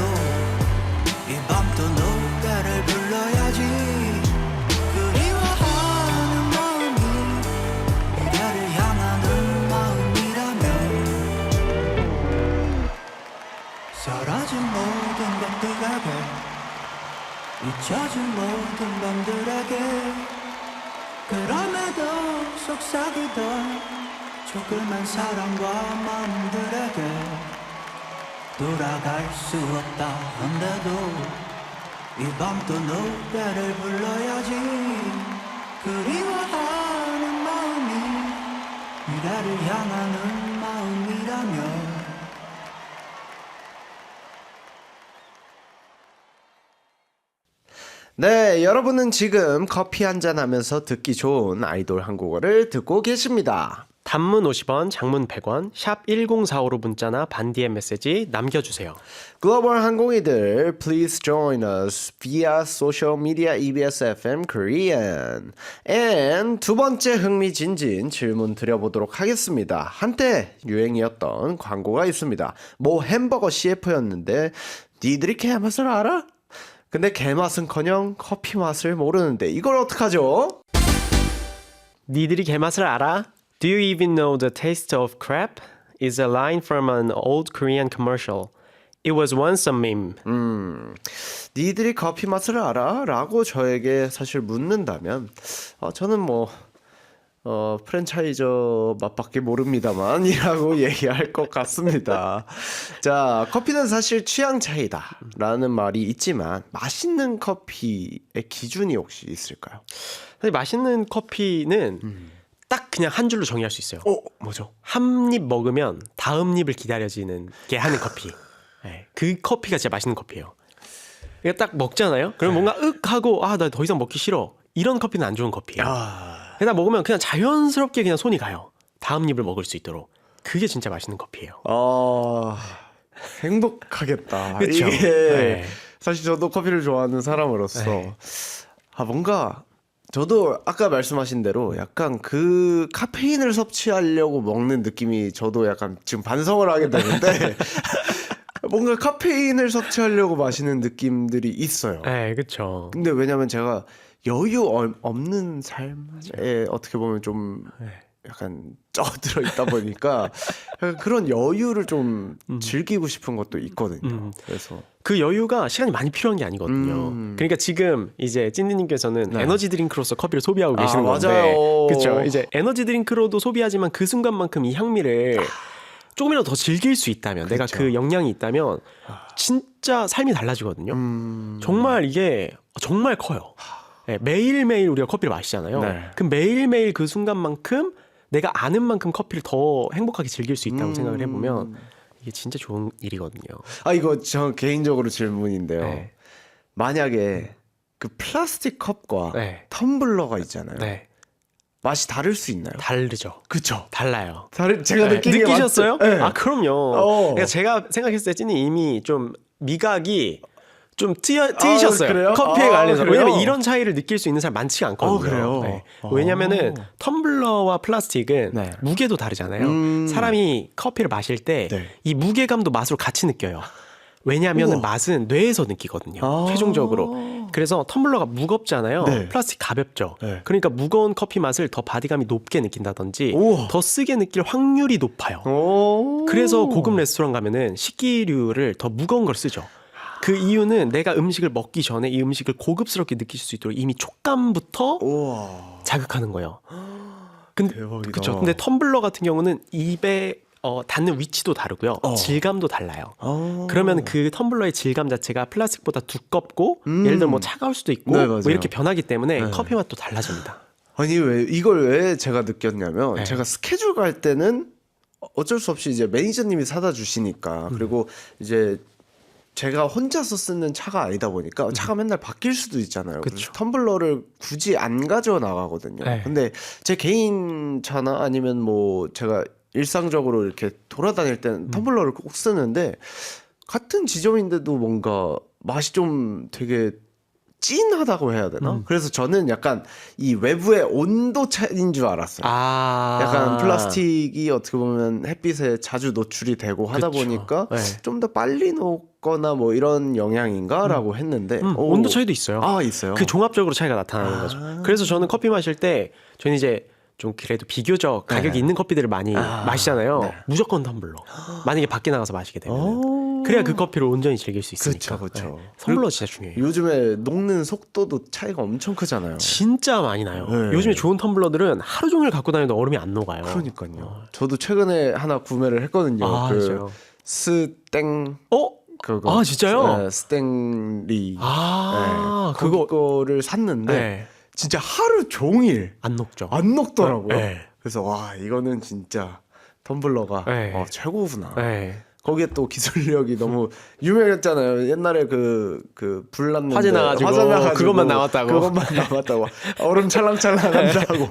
이 밤도 노래를 불러야지 그리워하는 마음이 미래를 향하는 마음이라면 사라진 모든 것들에게 잊혀진 모든 밤들에게 그럼에도 속삭이던 조그만 사랑과 마음들에게 돌아갈 수 없다 한데도 이 밤도 노래를 불러야지 그리워하는 마음이 미래를 향하는 마음이라면 네, 여러분은 지금 커피 한잔 하면서 듣기 좋은 아이돌 한국어를 듣고 계십니다. 단문 50원, 장문 100원, 샵 1045로 문자나 반디의 메시지 남겨주세요. 글로벌 항공이들, please join us via social media EBS FM Korean. And 두 번째 흥미진진 질문 드려보도록 하겠습니다. 한때 유행이었던 광고가 있습니다. 모 햄버거 CF였는데 니들이 개맛을 알아? 근데 개맛은커녕 커피 맛을 모르는데 이걸 어떡하죠? 니들이 개맛을 알아? Do you even know the taste of crab? Is a line from an old Korean commercial. It was once a meme. 니들이 커피 맛을 알아? 라고 저에게 사실 묻는다면 저는 뭐 프랜차이저 맛밖에 모릅니다만 이라고 얘기할 것 같습니다. 자, 커피는 사실 취향 차이다 라는 말이 있지만 맛있는 커피의 기준이 혹시 있을까요? 사실 맛있는 커피는 딱 그냥 한 줄로 정의할 수 있어요. 뭐죠? 한 입 먹으면 다음 입을 기다려지는 게 하는 커피. 네, 그 커피가 진짜 맛있는 커피예요. 그러니까 딱 먹잖아요. 그럼 뭔가 하고 나 더 이상 먹기 싫어. 이런 커피는 안 좋은 커피예요. 그냥 먹으면 그냥 자연스럽게 그냥 손이 가요. 다음 입을 먹을 수 있도록. 그게 진짜 맛있는 커피예요. 행복하겠다. 그쵸? 이게 네. 사실 저도 커피를 좋아하는 사람으로서 네. 뭔가 저도 아까 말씀하신 대로 약간 그 카페인을 섭취하려고 먹는 느낌이 저도 약간 지금 반성을 하게 되는데 뭔가 카페인을 섭취하려고 마시는 느낌들이 있어요. 네, 그렇죠. 근데 왜냐면 제가 여유 없는 삶에 어떻게 보면 좀 약간 쪄들어 있다 보니까 약간 그런 여유를 좀 즐기고 싶은 것도 있거든요. 그래서 그 여유가 시간이 많이 필요한 게 아니거든요. 그러니까 지금 이제 찐디님께서는 에너지 드링크로서 커피를 소비하고 계시는 건데, 맞아요. 그렇죠. 이제 에너지 드링크로도 소비하지만 그 순간만큼 이 향미를 조금이라도 더 즐길 수 있다면, 내가 그 역량이 있다면 진짜 삶이 달라지거든요. 정말 이게 정말 커요. 네, 매일매일 우리가 커피를 마시잖아요. 네. 그럼 매일매일 그 순간만큼 내가 아는 만큼 커피를 더 행복하게 즐길 수 있다고 생각을 해보면 이게 진짜 좋은 일이거든요. 이거 저 개인적으로 질문인데요. 네. 만약에 그 플라스틱 컵과 네. 텀블러가 있잖아요. 네, 맛이 다를 수 있나요? 다르죠. 그쵸. 달라요. 제가 네, 느끼기에 느끼셨어요? 네. 그럼요. 그러니까 제가 생각했을 때 찐이 이미 좀 미각이 좀 트이셨어요. 그래요? 커피에 관련해서. 그래요? 왜냐면 이런 차이를 느낄 수 있는 사람 많지가 않거든요. 그래요? 네. 왜냐면은 텀블러와 플라스틱은 네. 무게도 다르잖아요. 사람이 커피를 마실 때 이 네. 무게감도 맛으로 같이 느껴요. 왜냐하면 맛은 뇌에서 느끼거든요. 최종적으로. 그래서 텀블러가 무겁잖아요. 네. 플라스틱 가볍죠. 네. 그러니까 무거운 커피 맛을 더 바디감이 높게 느낀다든지 우와. 더 쓰게 느낄 확률이 높아요. 그래서 고급 레스토랑 가면은 식기류를 더 무거운 걸 쓰죠. 그 이유는 내가 음식을 먹기 전에 이 음식을 고급스럽게 느낄 수 있도록 이미 촉감부터 우와. 자극하는 거예요. 근데, 대박이다. 그쵸. 근데 텀블러 같은 경우는 입에 닿는 위치도 다르고요. 질감도 달라요. 그러면 그 텀블러의 질감 자체가 플라스틱보다 두껍고 예를 들어 뭐 차가울 수도 있고 네, 뭐 맞아요. 이렇게 변하기 때문에 커피 맛도 달라집니다. 아니 이걸 왜 제가 느꼈냐면 네. 제가 스케줄 갈 때는 어쩔 수 없이 이제 매니저님이 사다 주시니까 그리고 이제 제가 혼자서 쓰는 차가 아니다 보니까 차가 맨날 바뀔 수도 있잖아요. 그래서 텀블러를 굳이 안 가져 나가거든요. 네. 근데 제 개인 차나 아니면 뭐 제가 일상적으로 이렇게 돌아다닐 때는 텀블러를 꼭 쓰는데 같은 지점인데도 뭔가 맛이 좀 되게 진하다고 해야 되나? 그래서 저는 약간 이 외부의 온도 차이인 줄 알았어요. 약간 플라스틱이 어떻게 보면 햇빛에 자주 노출이 되고 하다 그쵸. 보니까 네. 좀 더 빨리 녹거나 뭐 이런 영향인가라고 했는데 온도 차이도 있어요. 아, 있어요. 그 종합적으로 차이가 나타나는 거죠. 그래서 저는 커피 마실 때 저는 이제 좀 그래도 비교적 가격이 있는 커피들을 많이 마시잖아요. 무조건 텀블러. 만약에 밖에 나가서 마시게 되면 그래야 그 커피를 온전히 즐길 수 있으니까. 그쵸. 텀블러 진짜 중요해요. 요즘에 녹는 속도도 차이가 엄청 크잖아요. 진짜 많이 나요. 네. 요즘에 좋은 텀블러들은 하루 종일 갖고 다녀도 얼음이 안 녹아요. 그러니까요. 저도 최근에 하나 구매를 했거든요. 진짜요? 스땡 그거. 아, 진짜요? 네, 스땡리. 그거 그거를 샀는데 네. 진짜 하루 종일 안 녹죠. 안 녹더라고요. 네. 그래서 와 이거는 진짜 텀블러가 네. 최고구나. 네. 거기에 또 기술력이 너무 유명했잖아요. 옛날에 그 불 났는데 화재 나가지고 그것만 나왔다고. 얼음 찰랑찰랑 한다고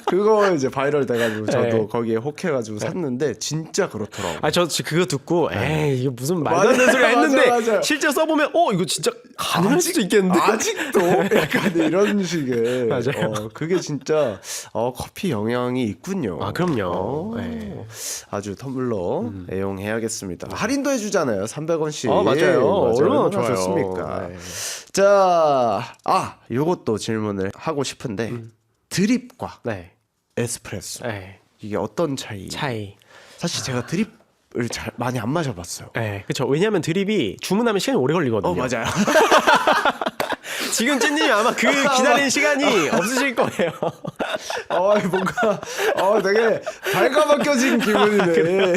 그거 이제 바이럴 돼가지고 저도 네. 거기에 혹해가지고 샀는데 진짜 그렇더라고요. 저 그거 듣고 에이 이거 무슨 말도 안 되는 소리 했는데 맞아. 실제 써보면 이거 진짜 가능할 수도 있겠는데. 아직도 약간 이런 식의 맞아요. 그게 진짜 커피 영향이 있군요. 그럼요. 네. 아주 텀블러 애용해야겠습니다. 할인도 해주잖아요. 300원씩. 맞아요. 얼마나 좋아요. 좋습니까? 네. 자, 요것도 질문을 하고 싶은데 드립과 네. 에스프레소 네. 이게 어떤 차이? 사실 제가 드립을 잘 많이 안 마셔봤어요. 네, 그렇죠. 왜냐하면 드립이 주문하면 시간이 오래 걸리거든요. 맞아요. 지금 찐님이 아마 그 기다리는 시간이 없으실 거예요. 뭔가 되게 발가벗겨진 기분이네.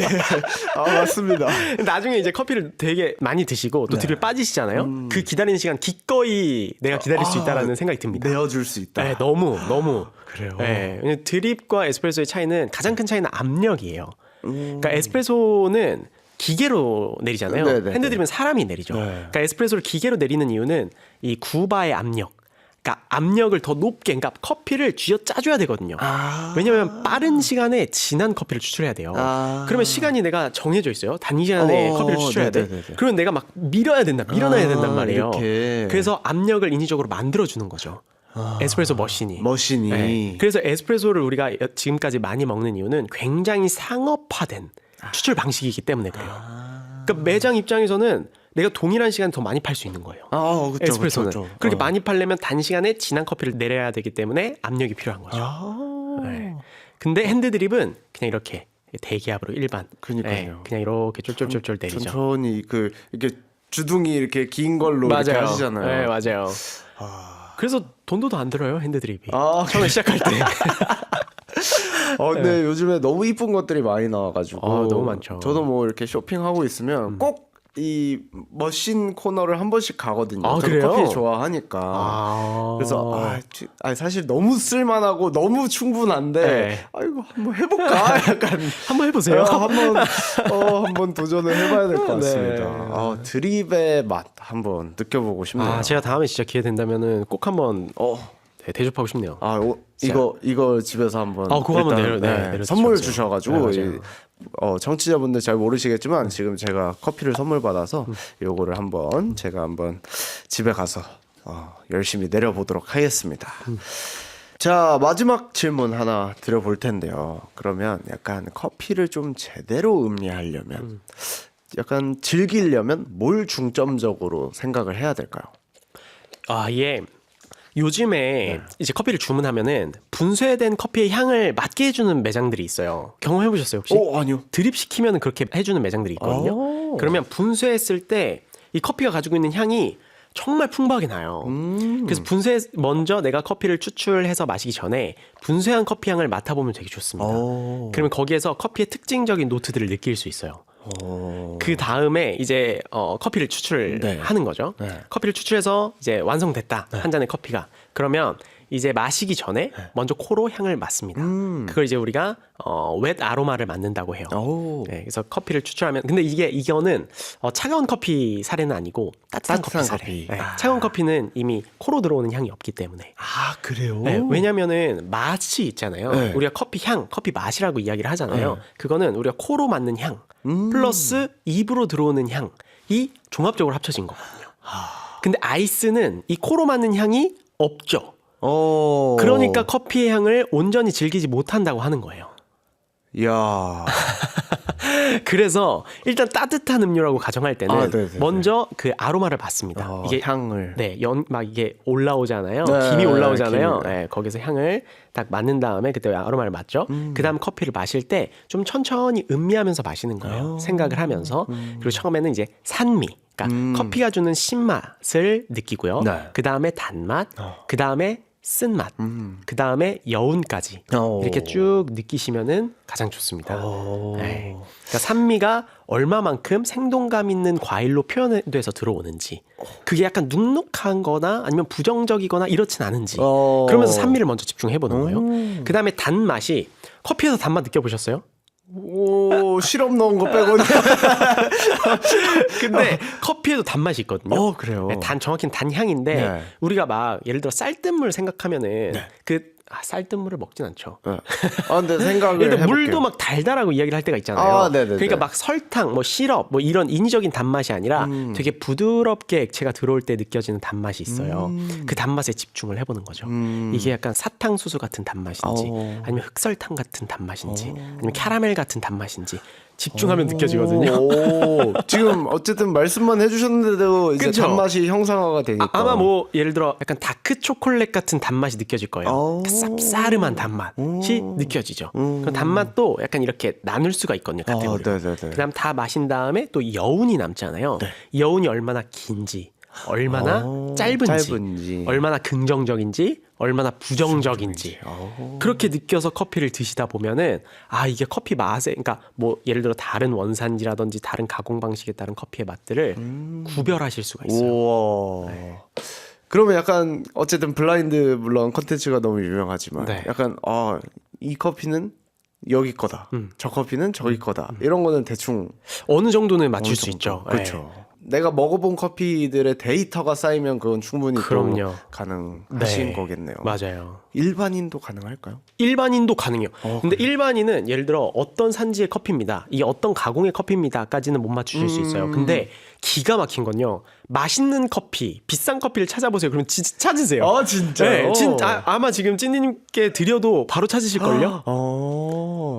맞습니다. 나중에 이제 커피를 되게 많이 드시고 또 드립에 빠지시잖아요. 그 기다리는 시간 기꺼이 내가 기다릴 수 있다라는 생각이 듭니다. 내어줄 수 있다. 네, 너무 그래요. 네, 왜냐면 드립과 에스프레소의 차이는 가장 큰 차이는 압력이에요. 그러니까 에스프레소는 기계로 내리잖아요. 네네. 핸드드립은 사람이 내리죠. 그러니까 에스프레소를 기계로 내리는 이유는 이 구바의 압력. 그러니까 압력을 더 높게, 그러니까 커피를 쥐어 짜줘야 되거든요. 왜냐하면 빠른 시간에 진한 커피를 추출해야 돼요. 그러면 시간이 내가 정해져 있어요. 단시간에 커피를 추출해야 돼. 그러면 내가 막 밀어놔야 된단 말이에요. 이렇게. 그래서 압력을 인위적으로 만들어주는 거죠. 에스프레소 머신이. 네. 그래서 에스프레소를 우리가 지금까지 많이 먹는 이유는 굉장히 상업화된 추출 방식이기 때문에 그래요. 그러니까 매장 입장에서는 내가 동일한 시간에 더 많이 팔 수 있는 거예요. 그쵸, 에스프레소는. 그쵸. 그렇게 많이 팔려면 단시간에 진한 커피를 내려야 되기 때문에 압력이 필요한 거죠. 네. 근데 핸드드립은 그냥 이렇게 대기압으로 일반. 그러니까요. 네, 그냥 이렇게 쫄쫄쫄쫄 내리죠. 천천히 이렇게 주둥이 이렇게 긴 걸로 이렇게 하시잖아요. 네, 맞아요. 그래서 돈도 더 안 들어요, 핸드드립이. 처음에 시작할 때. 근데 요즘에 너무 이쁜 것들이 많이 나와가지고 너무 많죠. 저도 뭐 이렇게 쇼핑하고 있으면 꼭 이 머신 코너를 한 번씩 가거든요. 저도 그래요? 커피 좋아하니까. 그래서 사실 너무 쓸만하고 너무 충분한데 네. 이거 한번 해볼까? 약간 한번 해보세요. 한번 도전을 해봐야 될 것 같습니다. 네. 드립의 맛 한번 느껴보고 싶네요. 제가 다음에 진짜 기회 된다면은 꼭 한번 대접하고 싶네요. 이거 집에서 한번 그거 한번 내려 선물 드셔보세요. 주셔가지고 네, 청취자분들 잘 모르시겠지만 지금 제가 커피를 선물 받아서 요거를 제가 한번 집에 가서 열심히 내려보도록 하겠습니다. 자, 마지막 질문 하나 드려볼 텐데요. 그러면 약간 커피를 좀 제대로 음미하려면 약간 즐기려면 뭘 중점적으로 생각을 해야 될까요? 요즘에 이제 커피를 주문하면은 분쇄된 커피의 향을 맡게 해주는 매장들이 있어요. 경험해 보셨어요 혹시? 아니요. 드립 시키면 그렇게 해주는 매장들이 있거든요. 그러면 분쇄했을 때 이 커피가 가지고 있는 향이 정말 풍부하게 나요. 그래서 먼저 내가 커피를 추출해서 마시기 전에 분쇄한 커피 향을 맡아보면 되게 좋습니다. 그러면 거기에서 커피의 특징적인 노트들을 느낄 수 있어요. 그 다음에 이제 커피를 추출하는 거죠. 커피를 추출해서 이제 완성됐다. 한 잔의 커피가. 그러면 이제 마시기 전에 먼저 코로 향을 맡습니다. 그걸 이제 우리가 웻 아로마를 맡는다고 해요. 오. 네, 그래서 커피를 추출하면 근데 이거는 차가운 커피 사례는 아니고 따뜻한 커피 사례. 커피. 네, 차가운 커피는 이미 코로 들어오는 향이 없기 때문에. 아, 그래요? 네, 왜냐면은 맛이 있잖아요. 네. 우리가 커피 향, 커피 맛이라고 이야기를 하잖아요. 그거는 우리가 코로 맡는 향 플러스 입으로 들어오는 향이 종합적으로 합쳐진 거거든요. 근데 아이스는 이 코로 맡는 향이 없죠. 그러니까 커피의 향을 온전히 즐기지 못한다고 하는 거예요. 야. 그래서 일단 따뜻한 음료라고 가정할 때는 네네네. 먼저 그 아로마를 맡습니다. 이게 향을. 네, 막 이게 올라오잖아요. 네, 김이 올라오잖아요. 김이. 네, 거기서 향을 딱 맡는 다음에 그때 아로마를 맡죠. 그다음 커피를 마실 때 좀 천천히 음미하면서 마시는 거예요. 생각을 하면서. 그리고 처음에는 이제 산미. 그러니까 커피가 주는 신맛을 느끼고요. 네. 그다음에 단맛, 그다음에 쓴맛, 그다음에 여운까지 이렇게 쭉 느끼시면은 가장 좋습니다. 네. 그러니까 산미가 얼마만큼 생동감 있는 과일로 표현돼서 들어오는지, 그게 약간 눅눅한 거나 아니면 부정적이거나 이렇진 않은지, 그러면서 산미를 먼저 집중해 보는 거예요. 그다음에 단맛이, 커피에서 단맛 느껴보셨어요? 오, 시럽 넣은 거 빼고는. 근데 커피에도 단맛이 있거든요. 그래요? 네, 정확히는 단향인데 네. 우리가 막 예를 들어 쌀뜨물 생각하면은 쌀뜨물을 먹진 않죠. 네. 근데 생각을 예를 들어 해볼게요. 물도 막 달달하고 이야기를 할 때가 있잖아요. 네네네. 그러니까 막 설탕, 뭐 시럽, 뭐 이런 인위적인 단맛이 아니라 되게 부드럽게 액체가 들어올 때 느껴지는 단맛이 있어요. 그 단맛에 집중을 해보는 거죠. 이게 약간 사탕수수 같은 단맛인지, 아니면 흑설탕 같은 단맛인지, 아니면 캐러멜 같은 단맛인지 집중하면 느껴지거든요. 지금 어쨌든 말씀만 해주셨는데도 이제 그쵸? 단맛이 형상화가 되니까. 아마 뭐 예를 들어 약간 다크 초콜릿 같은 단맛이 느껴질 거예요. 쌉싸름한 단맛이 느껴지죠. 그 단맛도 약간 이렇게 나눌 수가 있거든요. 카테고리로. 네네네. 그다음 다 마신 다음에 또 여운이 남잖아요. 이 여운이 얼마나 긴지, 얼마나 짧은지, 얼마나 긍정적인지, 얼마나 부정적인지 그렇게 느껴서 커피를 드시다 보면은 이게 커피 맛에, 그러니까 뭐 예를 들어 다른 원산지라든지 다른 가공 방식에 따른 커피의 맛들을 구별하실 수가 있어요. 우와. 그러면 약간 어쨌든 블라인드 물론 컨텐츠가 너무 유명하지만 네. 약간 이 커피는 여기 거다. 저 커피는 저기 거다. 이런 거는 대충 어느 정도는 맞출 수 있죠. 그렇죠. 내가 먹어본 커피들의 데이터가 쌓이면 그건 충분히 또 그럼요. 가능하신 네. 거겠네요. 맞아요. 일반인도 가능할까요? 일반인도 가능해요. 근데 일반인은 예를 들어 어떤 산지의 커피입니다, 이게 어떤 가공의 커피입니다까지는 못 맞추실 수 있어요. 근데 기가 막힌 건요, 맛있는 커피, 비싼 커피를 찾아보세요. 그러면 진짜 찾으세요. 진짜요? 네, 아마 지금 찐디님께 드려도 바로 찾으실걸요?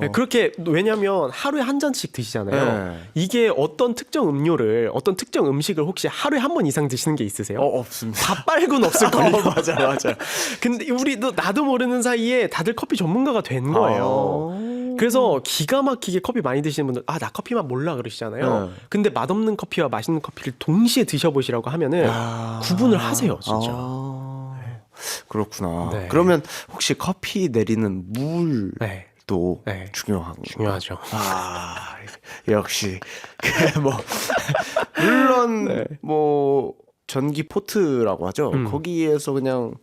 네, 그렇게, 왜냐면 하루에 한 잔씩 드시잖아요. 네. 이게 어떤 특정 음료를, 어떤 특정 음식을 혹시 하루에 한 번 이상 드시는 게 있으세요? 없습니다. 다 빨고는 없을걸요? 맞아요. 근데 나도 모르는 사이에 다들 커피 전문가가 된 거예요. 그래서 기가 막히게 커피 많이 드시는 분들, 나 커피 맛 몰라 그러시잖아요. 근데 맛없는 커피와 맛있는 커피를 동시에 드셔보시라고 하면은 구분을 하세요, 진짜. 그렇구나. 네. 그러면 혹시 커피 내리는 물도 네. 중요한 중요하죠. 역시 물론 뭐 전기 포트라고 하죠. 거기에서 그냥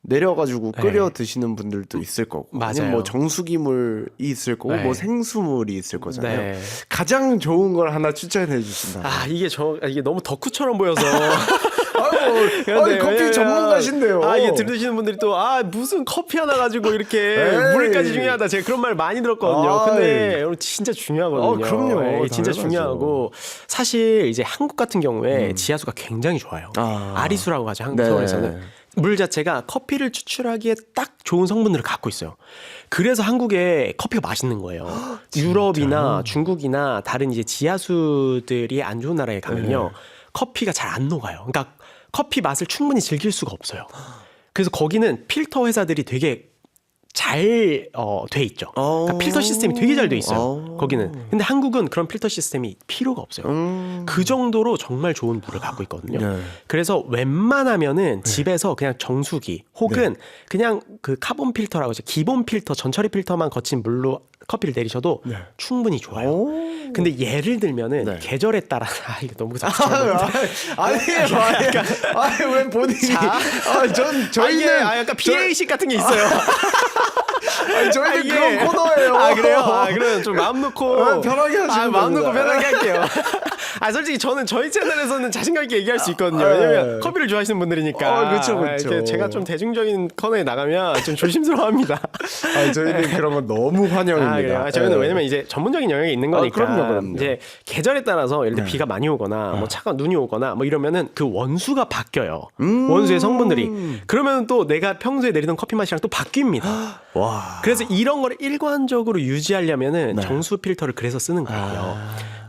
내려가지고 끓여 드시는 분들도 있을 거고, 맞아요. 아니면 뭐 정수기물이 있을 거고, 네. 뭐 생수물이 있을 거잖아요. 네. 가장 좋은 걸 하나 추천해 주신다. 이게 너무 덕후처럼 보여서. 커피 전문가신데요. 이게 들으시는 분들이 또 무슨 커피 하나 가지고 이렇게 에이. 물까지 중요하다, 제가 그런 말 많이 들었거든요. 근데 여러분 진짜 중요하거든요. 그럼요. 네, 진짜 당연하죠. 중요하고, 사실 이제 한국 같은 경우에 지하수가 굉장히 좋아요. 아리수라고 하죠, 한국 서울에서는. 물 자체가 커피를 추출하기에 딱 좋은 성분들을 갖고 있어요. 그래서 한국에 커피가 맛있는 거예요. 유럽이나 중국이나 다른 이제 지하수들이 안 좋은 나라에 가면요, 커피가 잘 안 녹아요. 그러니까 커피 맛을 충분히 즐길 수가 없어요. 그래서 거기는 필터 회사들이 되게 잘 돼 있죠. 그러니까 필터 시스템이 되게 잘 돼 있어요, 거기는. 근데 한국은 그런 필터 시스템이 필요가 없어요. 그 정도로 정말 좋은 물을 갖고 있거든요. 그래서 웬만하면은 집에서 그냥 정수기 혹은 그냥 그 카본 필터라고 하죠, 기본 필터, 전처리 필터만 거친 물로 커피를 내리셔도 충분히 좋아요. 근데 예를 들면은 네. 계절에 따라 이게 너무 잡스러워. 아니 왜 본인이? 저희는 약간 PA식 같은 게 있어요. 저희는 이게- 그런 코너예요. 그래요? 그럼 좀 마음 놓고 편하게 하시면 마음 놓고 됩니다. 편하게 할게요. 솔직히 저는 저희 채널에서는 자신감 있게 얘기할 수 있거든요. 왜냐면 커피를 좋아하시는 분들이니까. 그쵸. 이렇게 제가 좀 대중적인 코너에 나가면 좀 조심스러워합니다. 저희는 그런 건 너무 환영입니다. 그래요? 저희는 왜냐면 이제 전문적인 영역이 있는 거니까. 그럼요. 이제 계절에 따라서 예를 들어 비가 많이 오거나 뭐 차가운 눈이 오거나 뭐 이러면은 그 원수가 바뀌어요. 원수의 성분들이. 그러면 또 내가 평소에 내리던 커피 맛이랑 또 바뀝니다. 와. 그래서 이런 거를 일관적으로 유지하려면은 정수 필터를 그래서 쓰는 거예요.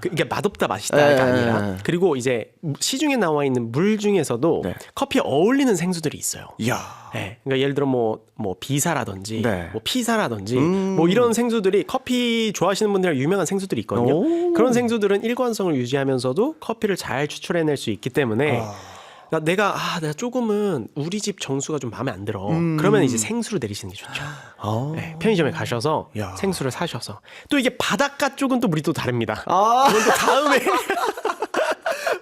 이게 맛없다 맛있다가 아니라. 그리고 이제 시중에 나와 있는 물 중에서도 커피에 어울리는 생수들이 있어요. 이야. 네. 그러니까 예를 들어 뭐 비사라든지 네. 뭐 피사라든지 뭐 이런 생수들이 커피 좋아하시는 분들이랑 유명한 생수들이 있거든요. 그런 생수들은 일관성을 유지하면서도 커피를 잘 추출해낼 수 있기 때문에 그러니까 내가 조금은 우리 집 정수가 좀 마음에 안 들어. 그러면 이제 생수를 내리시는 게 좋죠. 네, 편의점에 가셔서 야. 생수를 사셔서 또 이게 바닷가 쪽은 또 물이 또 다릅니다. 그건 또 다음에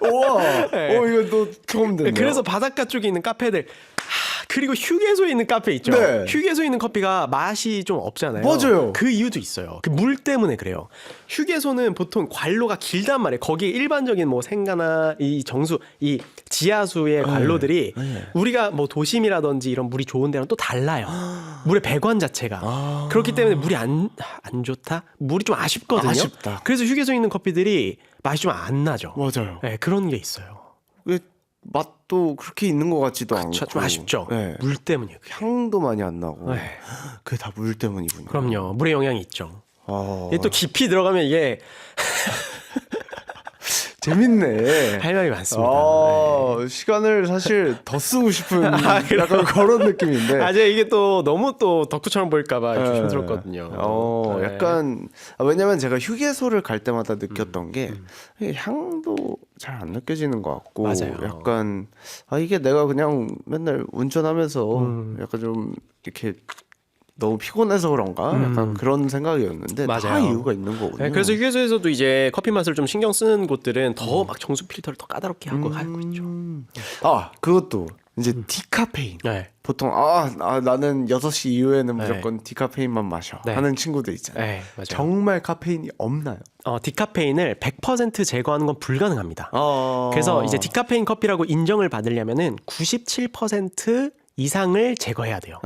우와. 네. 이거 또 처음 듣네요. 그래서 바닷가 쪽에 있는 카페들 그리고 휴게소에 있는 카페 있죠. 네. 휴게소에 있는 커피가 맛이 좀 없잖아요. 맞아요. 그 이유도 있어요. 그 물 때문에 그래요. 휴게소는 보통 관로가 길단 말이에요. 거기에 일반적인 뭐 생가나 이 정수, 이 지하수의 관로들이 우리가 뭐 도심이라든지 이런 물이 좋은 데랑 또 달라요. 물의 배관 자체가. 그렇기 때문에 물이 안 좋다? 물이 좀 아쉽거든요. 아쉽다. 그래서 휴게소에 있는 커피들이 맛이 좀 안 나죠. 맞아요. 네, 그런 게 있어요. 왜 맛도 그렇게 있는 것 같지도 않고. 좀 아쉽죠. 네. 물 때문이에요. 그게. 향도 많이 안 나고. 네. 그게 다 물 때문이군요. 그럼요. 물의 영향이 있죠. 아, 이게 또 깊이 들어가면 이게 재밌네. 할 말이 많습니다. 시간을 사실 더 쓰고 싶은 약간 그런 느낌인데. 제 이게 또 너무 또 덕후처럼 보일까봐 조심스럽거든요. 네. 약간 왜냐면 제가 휴게소를 갈 때마다 느꼈던 게 향도 잘 안 느껴지는 것 같고, 맞아요. 약간 이게 내가 그냥 맨날 운전하면서 약간 좀 이렇게 너무 피곤해서 그런가? 약간 그런 생각이었는데 다 맞아요. 이유가 있는 거군요. 네, 그래서 휴게소에서도 이제 커피 맛을 좀 신경 쓰는 곳들은 더 막 정수 필터를 더 까다롭게 하고 있죠. 그것도 이제 디카페인. 네. 보통 나는 6시 이후에는 무조건 디카페인만 마셔 네. 하는 친구들 있잖아요. 네, 맞아요. 정말 카페인이 없나요? 디카페인을 100% 제거하는 건 불가능합니다. 그래서 이제 디카페인 커피라고 인정을 받으려면은 97% 이상을 제거해야 돼요.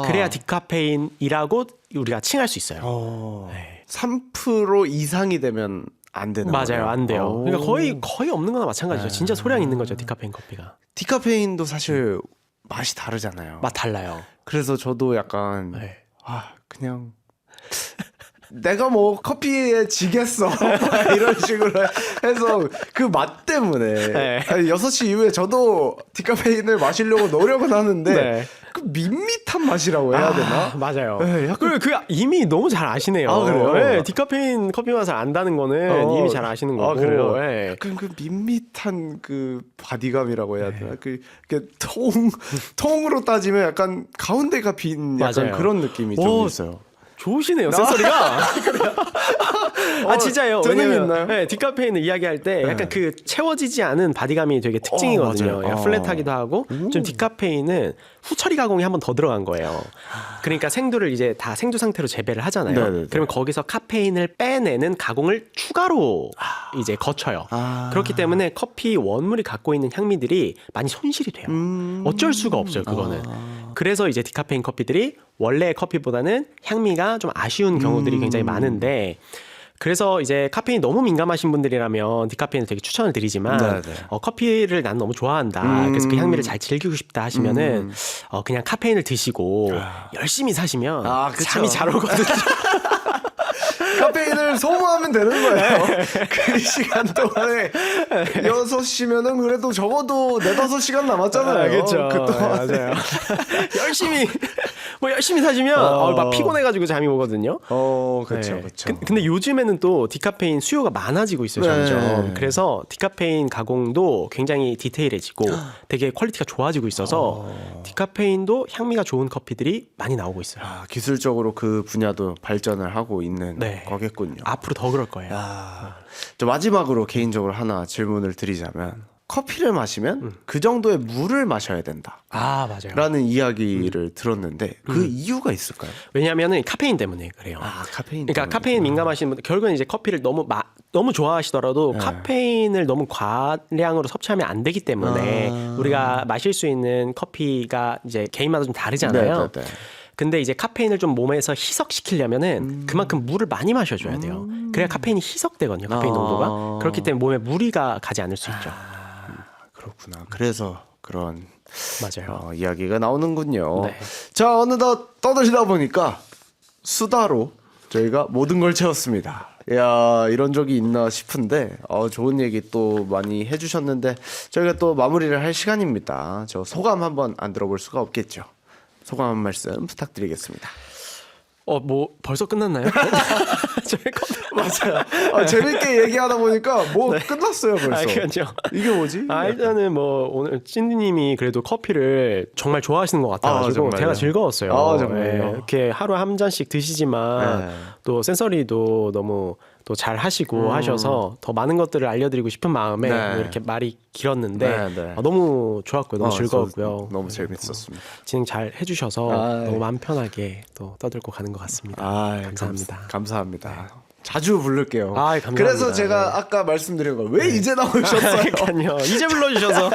그래야 디카페인이라고 우리가 칭할 수 있어요. 네. 3% 이상이 되면 안 되는 거예요. 맞아요, 안 돼요. 그러니까 거의 없는 거나 마찬가지죠. 진짜 소량 있는 거죠, 디카페인 커피가. 디카페인도 사실 맛이 다르잖아요. 맛 달라요. 그래서 저도 약간 네. 그냥 내가 뭐 커피에 지겠어 이런 식으로 해서 그 맛 때문에 네. 6시 이후에 저도 디카페인을 마시려고 노력은 하는데 네. 그 밋밋한 맛이라고 해야 되나? 맞아요. 네, 약간 그 이미 너무 잘 아시네요. 그래요? 네, 디카페인 커피 맛을 안다는 거는 이미 잘 아시는 거고. 그래요? 네. 약간 그 밋밋한 그 바디감이라고 해야 되나? 그 통으로 따지면 약간 가운데가 빈 약간 맞아요. 그런 느낌이 좀 있어요. 좋으시네요, 센서리가. 진짜예요. 재능이 왜냐면 있나요? 네, 디카페인을 이야기할 때 약간 그 채워지지 않은 바디감이 되게 특징이거든요. 맞아요. 약간 플랫하기도 하고 좀 디카페인은 후처리 가공이 한 번 더 들어간 거예요. 그러니까 생두를 이제 다 생두 상태로 재배를 하잖아요. 네네네. 그러면 거기서 카페인을 빼내는 가공을 추가로 이제 거쳐요. 그렇기 때문에 커피 원물이 갖고 있는 향미들이 많이 손실이 돼요. 어쩔 수가 없어요, 그거는. 그래서 이제 디카페인 커피들이 원래의 커피보다는 향미가 좀 아쉬운 경우들이 굉장히 많은데, 그래서 이제 카페인 너무 민감하신 분들이라면 디카페인을 되게 추천을 드리지만 네네. 커피를 난 너무 좋아한다. 그래서 그 향미를 잘 즐기고 싶다 하시면은 그냥 카페인을 드시고 열심히 사시면 그쵸. 잠이 잘 오거든요. 카페인을 소모하면 되는 거예요. 그 시간 동안에 6시면은 그래도 적어도 4-5시간 남았잖아요. 그렇죠. 그 동안 맞아요. 열심히 뭐 열심히 사시면 막 피곤해가지고 잠이 오거든요. 그렇죠, 네. 그렇죠. 근데 요즘에는 또 디카페인 수요가 많아지고 있어요, 점점. 네. 그래서 디카페인 가공도 굉장히 디테일해지고 되게 퀄리티가 좋아지고 있어서 디카페인도 향미가 좋은 커피들이 많이 나오고 있어요. 기술적으로 그 분야도 발전을 하고 있는 네. 거겠군요. 앞으로 더 그럴 거예요. 저 마지막으로 개인적으로 하나 질문을 드리자면 커피를 마시면 그 정도의 물을 마셔야 된다. 맞아요. 라는 이야기를 들었는데 그 이유가 있을까요? 왜냐하면 카페인 때문에 그래요. 카페인. 그러니까 카페인 민감하신 분들 결국은 이제 커피를 너무 좋아하시더라도 카페인을 너무 과량으로 섭취하면 안 되기 때문에 우리가 마실 수 있는 커피가 이제 개인마다 좀 다르잖아요. 네. 근데 이제 카페인을 좀 몸에서 희석시키려면은 그만큼 물을 많이 마셔줘야 돼요. 그래야 카페인이 희석되거든요. 카페인 농도가. 그렇기 때문에 몸에 무리가 가지 않을 수 있죠. 그렇구나. 그래서 그런 맞아요. 이야기가 나오는군요. 네. 자, 어느덧 떠들다 보니까 수다로 저희가 모든 걸 채웠습니다. 야, 이런 적이 있나 싶은데 좋은 얘기 또 많이 해주셨는데 저희가 또 마무리를 할 시간입니다. 저 소감 한번 안 들어볼 수가 없겠죠. 소감 한 말씀 부탁드리겠습니다. 뭐 벌써 끝났나요? 저희 맞아요. 재밌게 얘기하다 보니까 끝났어요 벌써. 그렇죠. 이게 뭐지? 일단은 뭐 오늘 찐디님이 그래도 커피를 정말 좋아하시는 것 같아가지고 정말요? 제가 즐거웠어요. 정말요? 이렇게 하루에 한 잔씩 드시지만 또 센서리도 너무 또 잘 하시고 하셔서 더 많은 것들을 알려드리고 싶은 마음에 네. 이렇게 말이 길었는데 네. 너무 좋았고요. 너무 즐거웠고요. 너무 재밌었습니다. 진행 잘 해주셔서 너무 마음 편하게 또 떠들고 가는 것 같습니다. 감사합니다. 감사합니다. 자주 부를게요. 감사합니다. 그래서 제가 아까 말씀드린 거 왜 이제 나오셨어요? 그러니까요. 이제 불러주셔서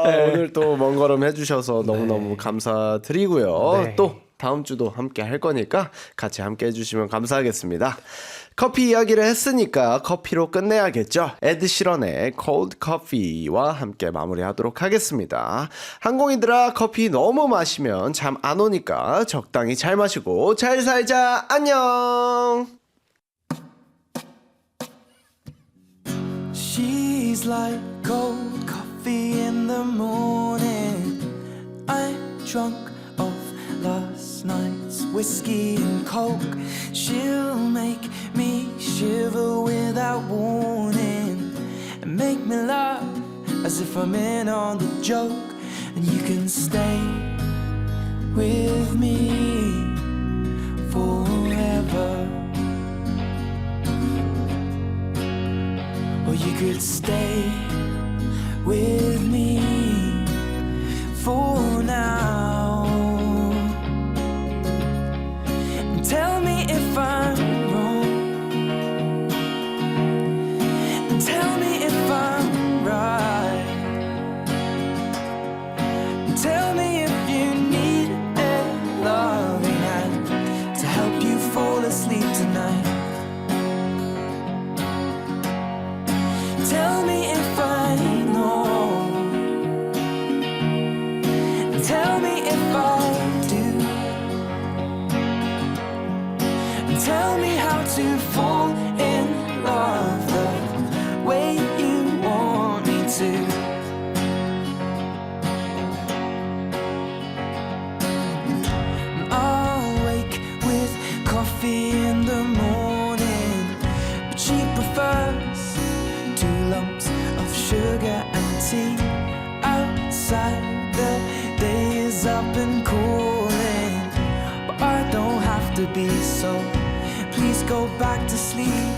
오늘 또 먼 걸음 해주셔서 너무너무 감사드리고요. 네. 또 다음 주도 함께 할 거니까 같이 함께 해주시면 감사하겠습니다. 커피 이야기를 했으니까 커피로 끝내야겠죠. 에드 시런의 Cold Coffee와 함께 마무리하도록 하겠습니다. 항공이들아, 커피 너무 마시면 잠 안 오니까 적당히 잘 마시고 잘 살자. 안녕. She's like cold coffee in the morning. I'm drunk off last night's whiskey and coke. She'll make me shiver without warning and make me laugh as if I'm in on the joke. And you can stay with me forever, or you could stay with me for now. And tell me if I'm wrong, and tell me if I'm right, and tell me if you need a loving hand to help you fall asleep tonight. Tell me if I know, tell me if I do, tell me how to fall in love the way you want me to. I'll wake with coffee in the morning, but she prefers 2 lumps of sugar and tea. Outside the day is up and calling, but I don't have to be, so please go back to sleep.